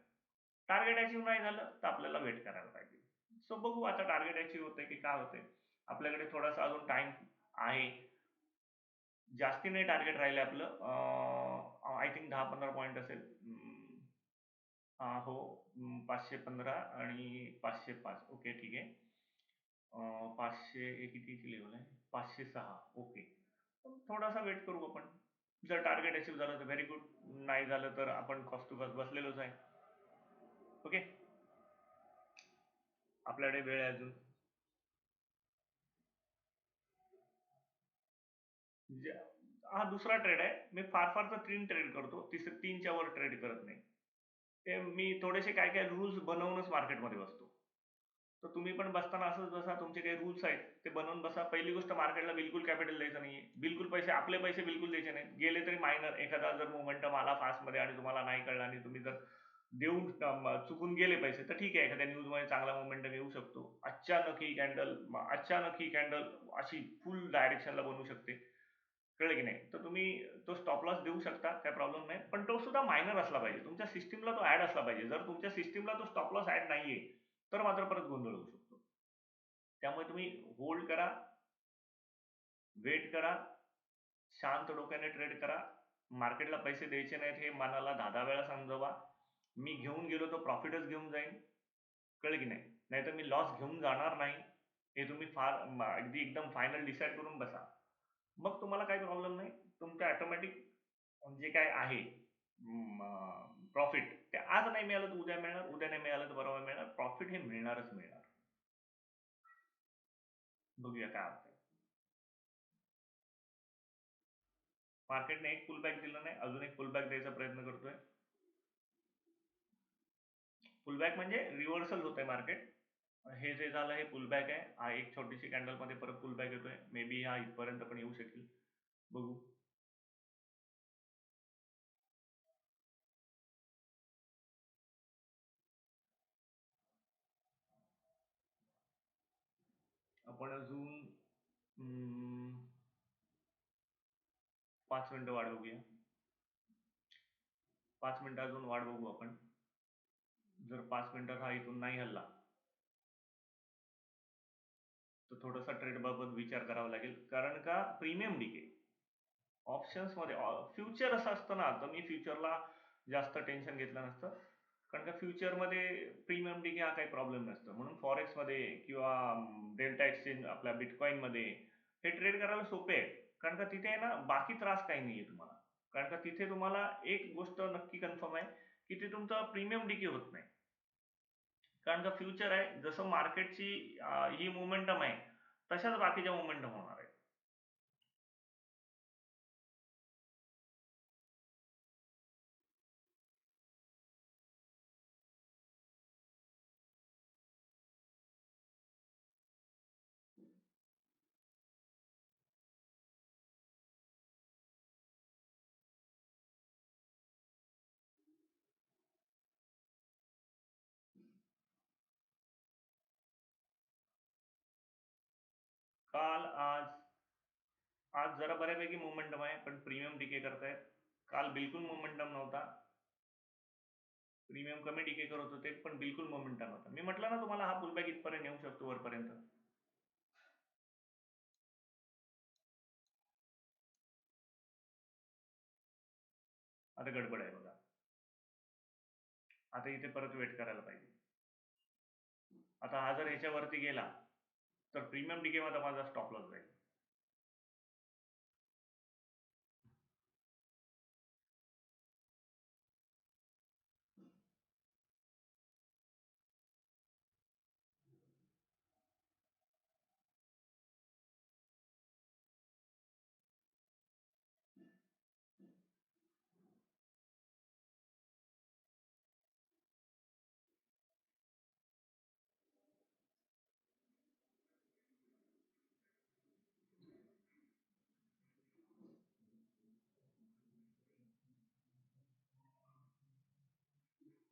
टार्गेट अचीव्ह नाही झालं तर आपल्याला वेट करायला पाहिजे. सो बघू आता टार्गेट अचीव्ह होतंय की काय होतंय. आपल्याकडे थोडासा अजून टाइम आहे. जास्ती नाही टार्गेट राहिले आपलं, आय थिंक 10-15 पॉईंट असेल. हो. 515 आणि 505. ओके, ठीक आहे. 500 हे कितीची लेवल आहे? 506. ओके. थोडासा वेट करू आपण. जर टार्गेट अचीव्ह झालं तर व्हेरी गुड. नाही झालं तर आपण कॉस्ट टू कॉस्ट बसलेलोच आहे. ओके. आपल्याकडे वेळ आहे अजून. हा दुसरा ट्रेड आहे. मी फार फार तर 3 ट्रेड करतो. 3च्या वर ट्रेड करत नाही. ते मी थोडेसे काय काय रूल्स बनवूनच मार्केटमध्ये बसतो. तर तुम्ही पण बसताना असंच बसा. तुमचे काही रूल्स आहेत ते बनवून बसा. पहिली गोष्ट, मार्केटला बिलकुल कॅपिटल द्यायचं नाहीये. बिलकुल पैसे, आपले पैसे बिलकुल द्यायचे नाहीत. गेले तरी मायनर, एखादा जर मोमेंटम आला फास्टमध्ये आणि तुम्हाला नाही कळलं आणि तुम्ही जर देऊन चुकून गेले पैसे तर ठीक आहे, एखाद्या न्यूजमध्ये चांगला मोमेंटम येऊ शकतो. अचानक ही कॅन्डल अशी फुल डायरेक्शनला बनवू शकते. कळलं की नाही? तर तुम्ही तो स्टॉप लॉस देऊ शकता, काही प्रॉब्लेम नाही. पण तो सुद्धा मायनर असला पाहिजे. तुमच्या सिस्टमला तो ॲड असला पाहिजे. जर तुमच्या सिस्टमला तो स्टॉप लॉस ॲड नाहीये, तर मात्र परत गोंधळ होऊ शकतो. त्यामुळे तुम्ही होल्ड करा, वेट करा, शांत डोक्याने ट्रेड करा. मार्केटला पैसे द्यायचे नाहीत हे मनाला 10-10 वेळा समजवा. मी घेऊन गेलो तर प्रॉफिटच घेऊन जाईन. कळलं की नाही? नाहीतर मी लॉस घेऊन जाणार नाही. हे तुम्ही फार अगदी एकदम फायनल डिसाईड करून बसा. मग तुम्हाला काही प्रॉब्लेम नाही. तुमचं ऑटोमॅटिक जे काय आहे प्रॉफिट, ते आज नाही मिळालं तर उद्या मिळणार, उद्या नाही मिळालं तर परवा मिळणार. प्रॉफिट हे मिळणारच मिळणार. बघूया काय होतंय. मार्केटने एक पुल बॅक दिलं नाही, अजून एक पुल बॅक द्यायचा प्रयत्न करतोय. पुल बॅक म्हणजे रिव्हर्सल होतंय मार्केट. हे जे झालं हे पुल बॅक आहे. हा एक छोटीशी कॅन्डल मध्ये परत पुल बॅक येतोय. मे बी हा इथपर्यंत पण येऊ शकेल. बघू. आपण अजून 5 मिनिटं वाट बघूया. 5 मिनिटं अजून वाट बघू आपण. जर 5 मिनिटात हा इथून नाही हल्ला तर थोडासा ट्रेड बाबत विचार करावा लागेल. कारण का प्रीमियम डिके ऑप्शन्समध्ये फ्युचर असं असतं ना, तर मी फ्युचरला जास्त टेन्शन घेतलं नसतं. कारण का फ्युचरमध्ये प्रीमियम डिके हा काही प्रॉब्लेम नसतो. म्हणून फॉरेक्समध्ये किंवा डेल्टा एक्सचेंज आपल्या बिटकॉईनमध्ये हे ट्रेड करायला सोपे आहे. कारण का तिथे आहे ना बाकी त्रास काही नाही आहे तुम्हाला. कारण का तिथे तुम्हाला एक गोष्ट नक्की कन्फर्म आहे की ते तुमचं प्रीमियम डिके होत नाही. कारण का फ्युचर आहे, जसं मार्केटची ही मोमेंटम आहे तशाच बाकीच्या मोमेंटम होणार आहे. काल आज आज जरा बऱ्यापैकी मोमेंटम आहे, पण प्रीमियम डिके करतायत. काल बिलकुल मोमेंटम नव्हता. प्रीमियम कमी डिके करत होते, पण बिलकुल मोमेंटम नव्हता. मी म्हटलं ना तुम्हाला हा पुलबॅक इथपर्यंत येऊ शकतो वरपर्यंत. आता गडबड आहे बघा. आता इथे परत वेट करायला पाहिजे. आता हा जर ह्याच्यावरती गेला तर प्रीमियम डिके मध्ये माझा स्टॉप लॉस जाईल.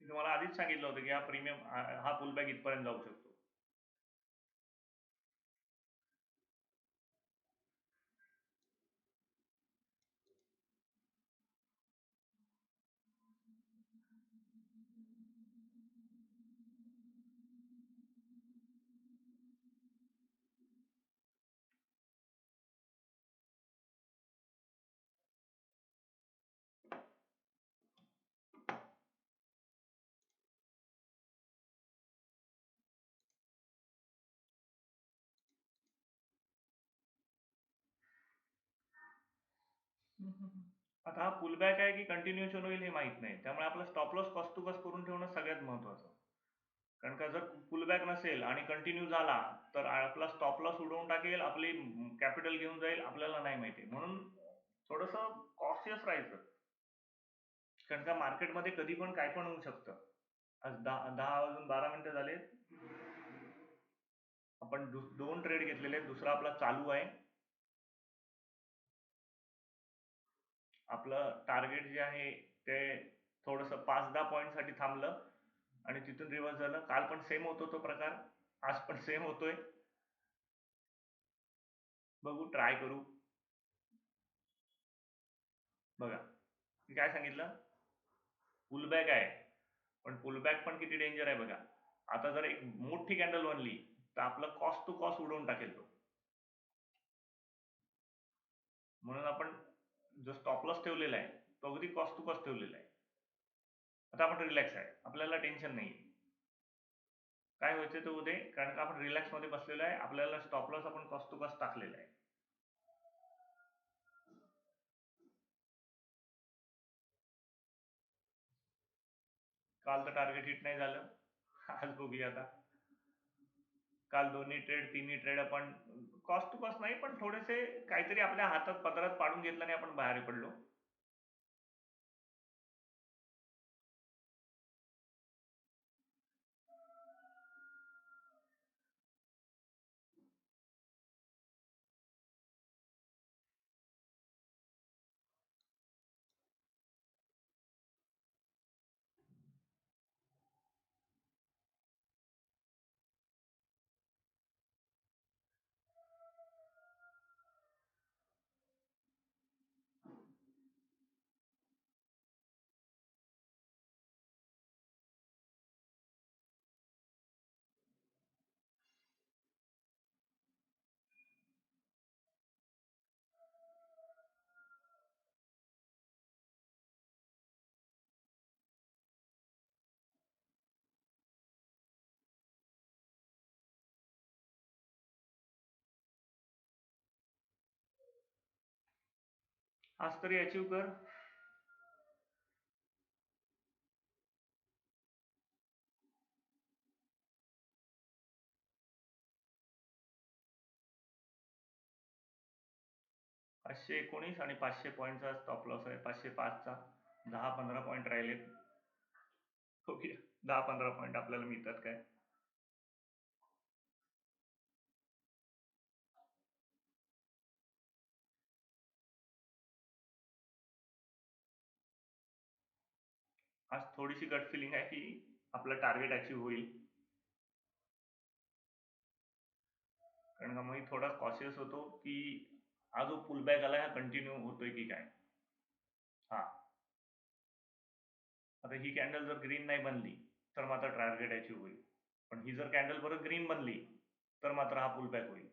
मी तुम्हाला आधीच सांगितलं होतं की हा प्रीमियम हा पुलबॅक इथपर्यंत जाऊ शकतो. आता हा पुलबॅक आहे की कंटिन्युएशन होईल हे माहित नाही. त्यामुळे आपला stop loss cost to cost करून ठेवणं सगळ्यात महत्त्वाचं. कारण का जर पुलबॅक नसेल आणि कंटिन्यू झाला तर आपला स्टॉप लॉस उडवून टाकेल, आपली कॅपिटल घेऊन जाईल, आपल्याला नाही माहिती. म्हणून थोडंसं कॉशियस राहायचं. कारण का मार्केटमध्ये कधी पण काय पण होऊ शकतं. आज 10 10 वाजून 12 मिनिटं झाले. आपण दोन ट्रेड घेतलेले आहेत. दुसरा आपला चालू आहे. आपलं टार्गेट जे आहे ते थोडंसं 5-10 पॉईंटसाठी थांबलं आणि तिथून रिव्हर्स झालं. काल पण सेम होतो तो प्रकार, आज पण सेम होतोय. बघू, ट्राय करू. बघा, मी काय सांगितलं, पुलबॅक आहे. पण पुलबॅक पण किती डेंजर आहे बघा. आता जर एक मोठी कॅन्डल बनली तर आपलं कॉस्ट टू कॉस्ट उडवून टाकेल तो. म्हणून आपण जो स्टॉप लॉस ठेवलेला आहे तो अगदी कॉस्ट टू कॉस्ट ठेवलेला आहे. आता आपण रिलॅक्स आहे, आपल्याला टेन्शन नाही. काय व्हायचं ते उद्या, कारण का आपण रिलॅक्स मध्ये बसलेलो आहे. आपल्याला स्टॉप लॉस आपण कॉस्ट टू कॉस्ट टाकलेला आहे. काल तर टार्गेट हिट नाही झालं. आज बघूया आता. काल दोन्ही ट्रेड तिन्ही ट्रेड आपण कॉस्ट टू कॉस्ट नाही पण थोडेसे काहीतरी आपल्या हातात पदरात पाडून घेतलं आणि आपण बाहेर पडलो. आज तरी अचीव कर. 519 आणि 500 पॉईंटचा स्टॉप लॉस आहे 505चा. 10-15 पॉईंट राहिलेत. बघूया 10-15 पॉईंट आपल्याला मिळतात काय. आज थोडीशी गट फिलिंग आहे की आपलं टार्गेट अचीव होईल. कारण का मी थोडा कॉशियस होतो की हा जो पुल बॅक आला हा कंटिन्यू होतोय की काय. हा, आता ही कॅन्डल जर ग्रीन नाही बनली तर मात्र टार्गेट अचीव होईल. पण ही जर कॅन्डल परत ग्रीन बनली तर मात्र हा पुल बॅक होईल.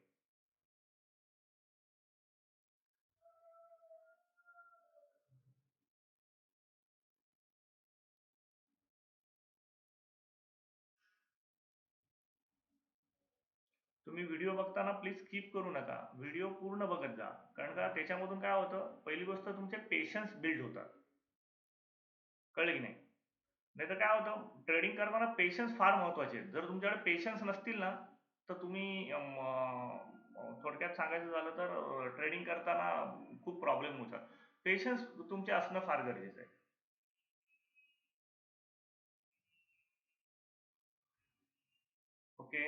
तुम्ही व्हिडिओ बघताना प्लीज स्किप करू नका. व्हिडिओ पूर्ण बघत जा. कारण का त्याच्यामधून काय होतं, पहिली गोष्ट तुमचे पेशन्स बिल्ड होतात. कळलं की नाही. नाही तर काय होतं, ट्रेडिंग करताना पेशन्स फार महत्वाचे आहेत. जर तुमच्याकडे पेशन्स नसतील ना तर तुम्ही थोडक्यात सांगायचं झालं तर ट्रेडिंग करताना खूप प्रॉब्लेम होतात. पेशन्स तुमचे असणं फार गरजेचं आहे. ओके,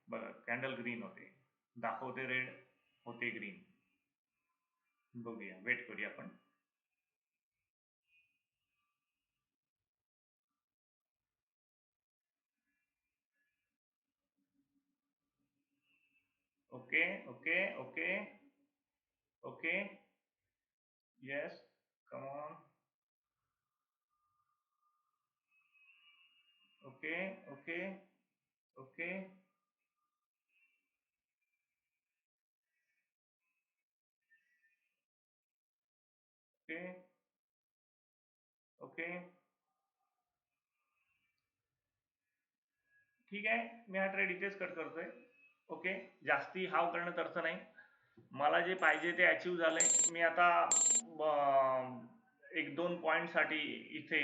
बघा कॅन्डल ग्रीन होते, दाखवते रेड, होते ग्रीन. बघूया, वेट करूया आपण. Okay okay okay okay. Yes, come on. Okay okay okay okay okay. ठीक आहे, मी हा ट्रेड इथेच कट करतोय. ओके, जास्ती हाव करण्यात अर्थ नाही. मला जे पाहिजे ते अचीव झालंय. मी आता एक दोन पॉईंटसाठी इथे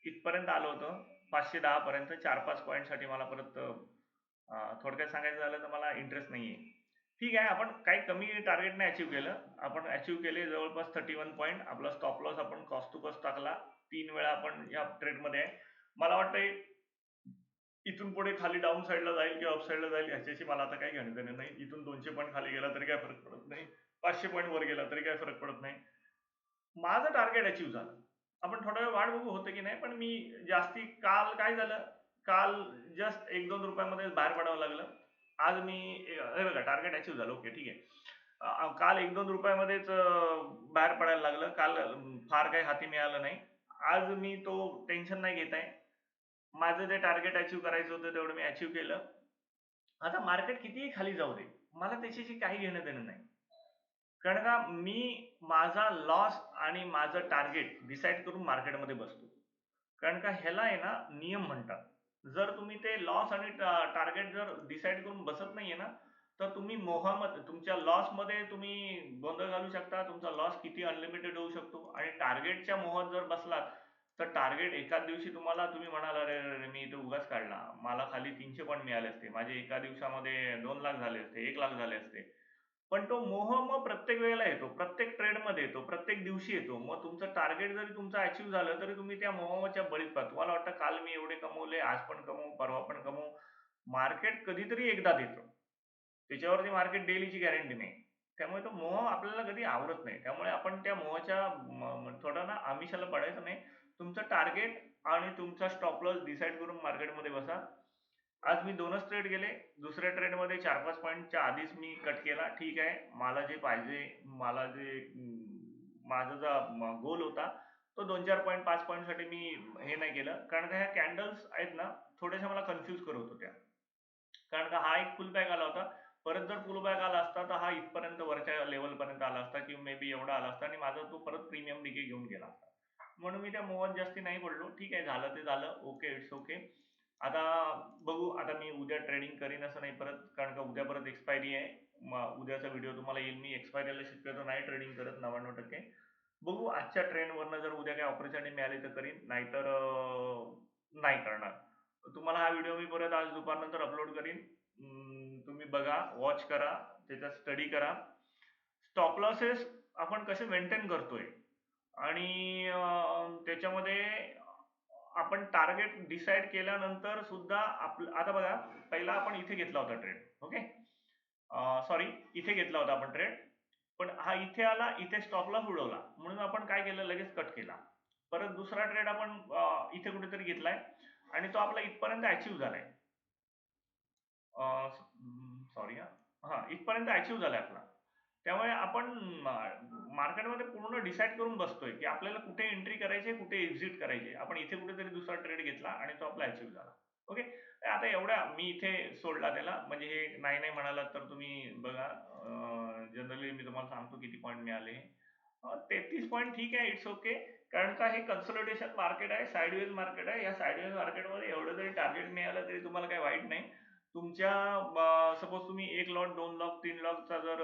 इथपर्यंत आलो होतो, 510 पर्यंत. 4-5 पॉईंटसाठी मला परत थोडक्यात सांगायचं झालं तर मला इंटरेस्ट नाही आहे. ठीक आहे, आपण काही कमी टार्गेट नाही अचीव केलं. आपण अचीव केले जवळपास 31 पॉईंट. आपला स्टॉप लॉस आपण कॉस्ट टू कॉस्ट टाकला. 3 वेळा आपण या ट्रेडमध्ये आहे. मला वाटतंय इथून पुढे खाली डाऊन साईडला जाईल किंवा अप साईडला जाईल ह्याच्याशी मला आता काही घेणं देणं नाही. इथून 200 पॉईंट खाली गेला तरी काय फरक पडत नाही, 500 पॉईंट वर गेला तरी काय फरक पडत नाही. माझं टार्गेट अचीव झालं. आपण थोडा वेळ वाट बघू होतं की नाही. पण मी जास्ती काल काय झालं, काल जस्ट 1-2 रुपयामध्ये बाहेर पडावं लागलं. आज मी हे बघा टार्गेट अचीव झालं. ओके ठीक आहे. काल 1-2 रुपयामध्येच बाहेर पडायला लागलं. काल फार काही हाती मिळालं नाही. आज मी तो टेन्शन नाही घेत आहे. माझं जे टार्गेट अचीव करायचं होतं तेवढं मी अचीव केलं. आता मार्केट कितीही खाली जाऊ दे, मला त्याच्याशी काही घेणं देणं नाही. कारण का मी माझा लॉस आणि माझं टार्गेट डिसाईड करून मार्केटमध्ये बसतो. कारण का ह्याला आहे ना नियम म्हणतात. जर तुम्ही ते लॉस आणि टार्गेट जर डिसाईड करून बसत नाहीये ना तर तुम्ही मोहामध्ये, तुमच्या लॉसमध्ये तुम्ही गोंधळ घालू शकता. तुमचा लॉस किती अनलिमिटेड होऊ शकतो. आणि टार्गेटच्या मोहात जर बसलात तर टार्गेट एकाच दिवशी तुम्ही म्हणाल, "अरे, अरे, अरे, मी इथे उगाच काढला. मला खाली 300 पॉइंट मिळाले असते. माझे एका दिवसामध्ये 2 लाख झाले असते, 1 लाख झाले असते." पण तो मोह मग प्रत्येक वेळेला येतो, प्रत्येक ट्रेडमध्ये येतो, प्रत्येक दिवशी येतो. मग तुमचं टार्गेट जरी तुमचं अचीव्ह झालं, तरी तुम्ही त्या मोहाच्या बळीच पडता. तुम्हाला वाटतं, "काल मी एवढे कमवले, आज पण कमवू, परवा पण कमवू." मार्केट कधीतरी एकदा देतं. त्याच्यावरती मार्केट डेलीची गॅरंटी नाही. त्यामुळे तो मोह आपल्याला कधी आवरत नाही. त्यामुळे आपण त्या मोहाच्या थोडं ना आमिषाला पडायचं नाही. तुमचं टार्गेट आणि तुमचा स्टॉप लॉस डिसाईड करून मार्केटमध्ये बसा. आज मी 2च ट्रेड गेले. दुसऱ्या ट्रेडमध्ये 4-5 पॉइंटच्या आधीच मी कट केला. ठीक आहे. मला जे पाहिजे, मला जे माझा जो गोल होता, तो 2-4 पॉइंट, 5 पॉइंटसाठी मी हे नाही केलं. कारण का ह्या कॅन्डल्स आहेत ना, थोड्याशा मला कन्फ्यूज करत होत्या. कारण का हा एक पुल बॅक आला होता. परत जर पुल बॅक आला असता, तर हा इथपर्यंत वरच्या लेव्हलपर्यंत आला असता किंवा मे बी एवढा आला असता आणि माझा तो परत प्रीमियम डिके घेऊन गेला असता. म्हणून मी त्या मोहात जास्ती नाही पडलो. ठीक आहे, झालं ते झालं. Okay, it's okay. आता बघू, आता मी उद्या ट्रेडिंग करीन असं नाही परत, कारण का उद्या परत एक्सपायरी आहे. उद्याचा व्हिडिओ तुम्हाला येईल. मी एक्सपायरीला शक्यतो नाही ट्रेडिंग करत 99%. बघू आजच्या ट्रेंडवरनं जर उद्या काही ऑपॉर्च्युनिटी मिळाली तर करीन, नाहीतर नाही करणार. तुम्हाला हा व्हिडिओ मी परत आज दुपारनंतर अपलोड करीन. तुम्ही बघा, वॉच करा, त्याचा स्टडी करा. स्टॉप लॉसेस आपण कसे मेंटेन करतोय आणि त्याच्यामध्ये आपण टार्गेट डिसाईड केल्यानंतर सुद्धा आपलं आता बघा, पहिला आपण इथे घेतला होता ट्रेड. ओके. सॉरी, इथे घेतला होता आपण ट्रेड. पण हा इथे आला, इथे स्टॉप लॉस उडवला. म्हणून आपण काय केलं, लगेच कट केला. परत दुसरा ट्रेड आपण इथे कुठेतरी घेतलाय आणि तो आपला इथपर्यंत अचीव्ह झालाय. सॉरी हां. हां, इथपर्यंत अचीव्ह झालाय आपला. त्यामुळे आपण मार्केटमध्ये पूर्ण डिसाईड करून बसतोय, की आपल्याला कुठे एंट्री करायची आहे, कुठे एक्झिट करायची आहे. आपण इथे कुठेतरी दुसरा ट्रेड घेतला आणि तो आपला अचीव्ह झाला. ओके. आता एवढ्या मी इथे सोडला त्याला, म्हणजे हे नाही, नाही म्हणालात तर तुम्ही बघा. जनरली मी तुम्हाला सांगतो किती पॉइंट मिळाले हे. 33 पॉइंट ठीक आहे, इट्स ओके. कारण का हे कन्सोलिडेशन मार्केट आहे, साइडवेज मार्केट आहे. या साइडवेज मार्केटमध्ये एवढं जरी टार्गेट मिळालं तरी तुम्हाला काही वाईट नाही. तुमच्या सपोज तुम्ही 1 लॉट, 2 लॉट, 3 लॉटचा जर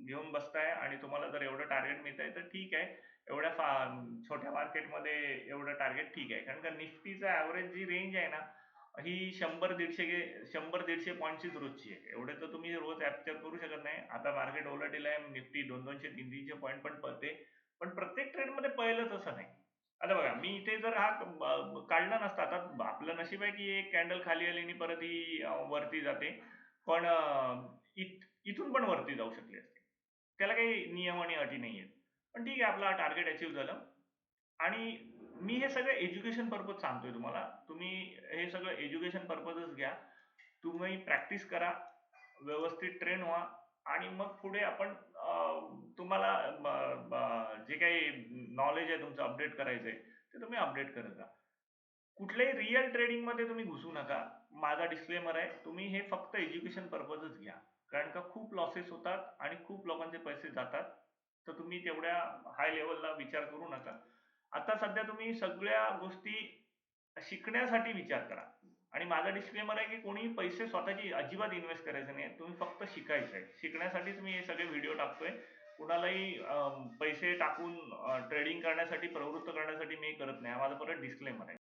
घेऊन बसताय आणि तुम्हाला जर एवढं टार्गेट मिळतंय तर ठीक आहे. एवढ्या छोट्या मार्केटमध्ये एवढं टार्गेट ठीक आहे. कारण का निफ्टीचा ॲव्हरेज जी रेंज आहे ना, ही 100-150 पॉइंटचीच रोजची आहे. एवढे तर तुम्ही रोज कॅप्चर करू शकत नाही. आता मार्केट व्होलॅटिल आहे. निफ्टी 200-200, 300-300 पॉइंट पण पळते. पण प्रत्येक ट्रेडमध्ये पळेलच असं नाही. आता बघा, मी इथे जर हा काढला नसता, आता आपलं नशीब आहे की एक कॅन्डल खाली आली आणि परत ही वरती जाते. पण इथून पण वरती जाऊ शकली असते. त्याला काही नियम आणि अटी नाहीयेत. पण ठीक आहे, आपला टार्गेट अचीव्ह झालं. आणि मी हे सगळं एज्युकेशन पर्पज सांगतोय तुम्हाला. तुम्ही हे सगळं एज्युकेशन पर्पजच घ्या. तुम्ही प्रॅक्टिस करा, व्यवस्थित ट्रेन व्हा आणि मग पुढे आपण तुम्हाला जे काही नॉलेज आहे तुमचं अपडेट करायचंय, ते तुम्ही अपडेट करत जा. कुठल्याही रिअल ट्रेडिंगमध्ये तुम्ही घुसू नका. माझा डिस्क्लेमर आहे. तुम्ही हे फक्त एज्युकेशन पर्पजच घ्या. कारण का खूप लॉसेस होतात आणि खूप लोकांचे पैसे जातात. तर तुम्ही तेवढ्या हाय लेव्हलला विचार करू नका. आता सध्या तुम्ही सगळ्या गोष्टी शिकण्यासाठी विचार करा. आणि माझा डिस्क्लेमर आहे की कोणी पैसे स्वतःची अजिबात इन्व्हेस्ट करायचे नाही. तुम्ही फक्त शिकायचं आहे. शिकण्यासाठीच मी हे सगळे व्हिडिओ टाकतोय. कुणालाही पैसे टाकून ट्रेडिंग करण्यासाठी प्रवृत्त करण्यासाठी मी हे करत नाही. हा माझा परत डिस्क्लेमर आहे.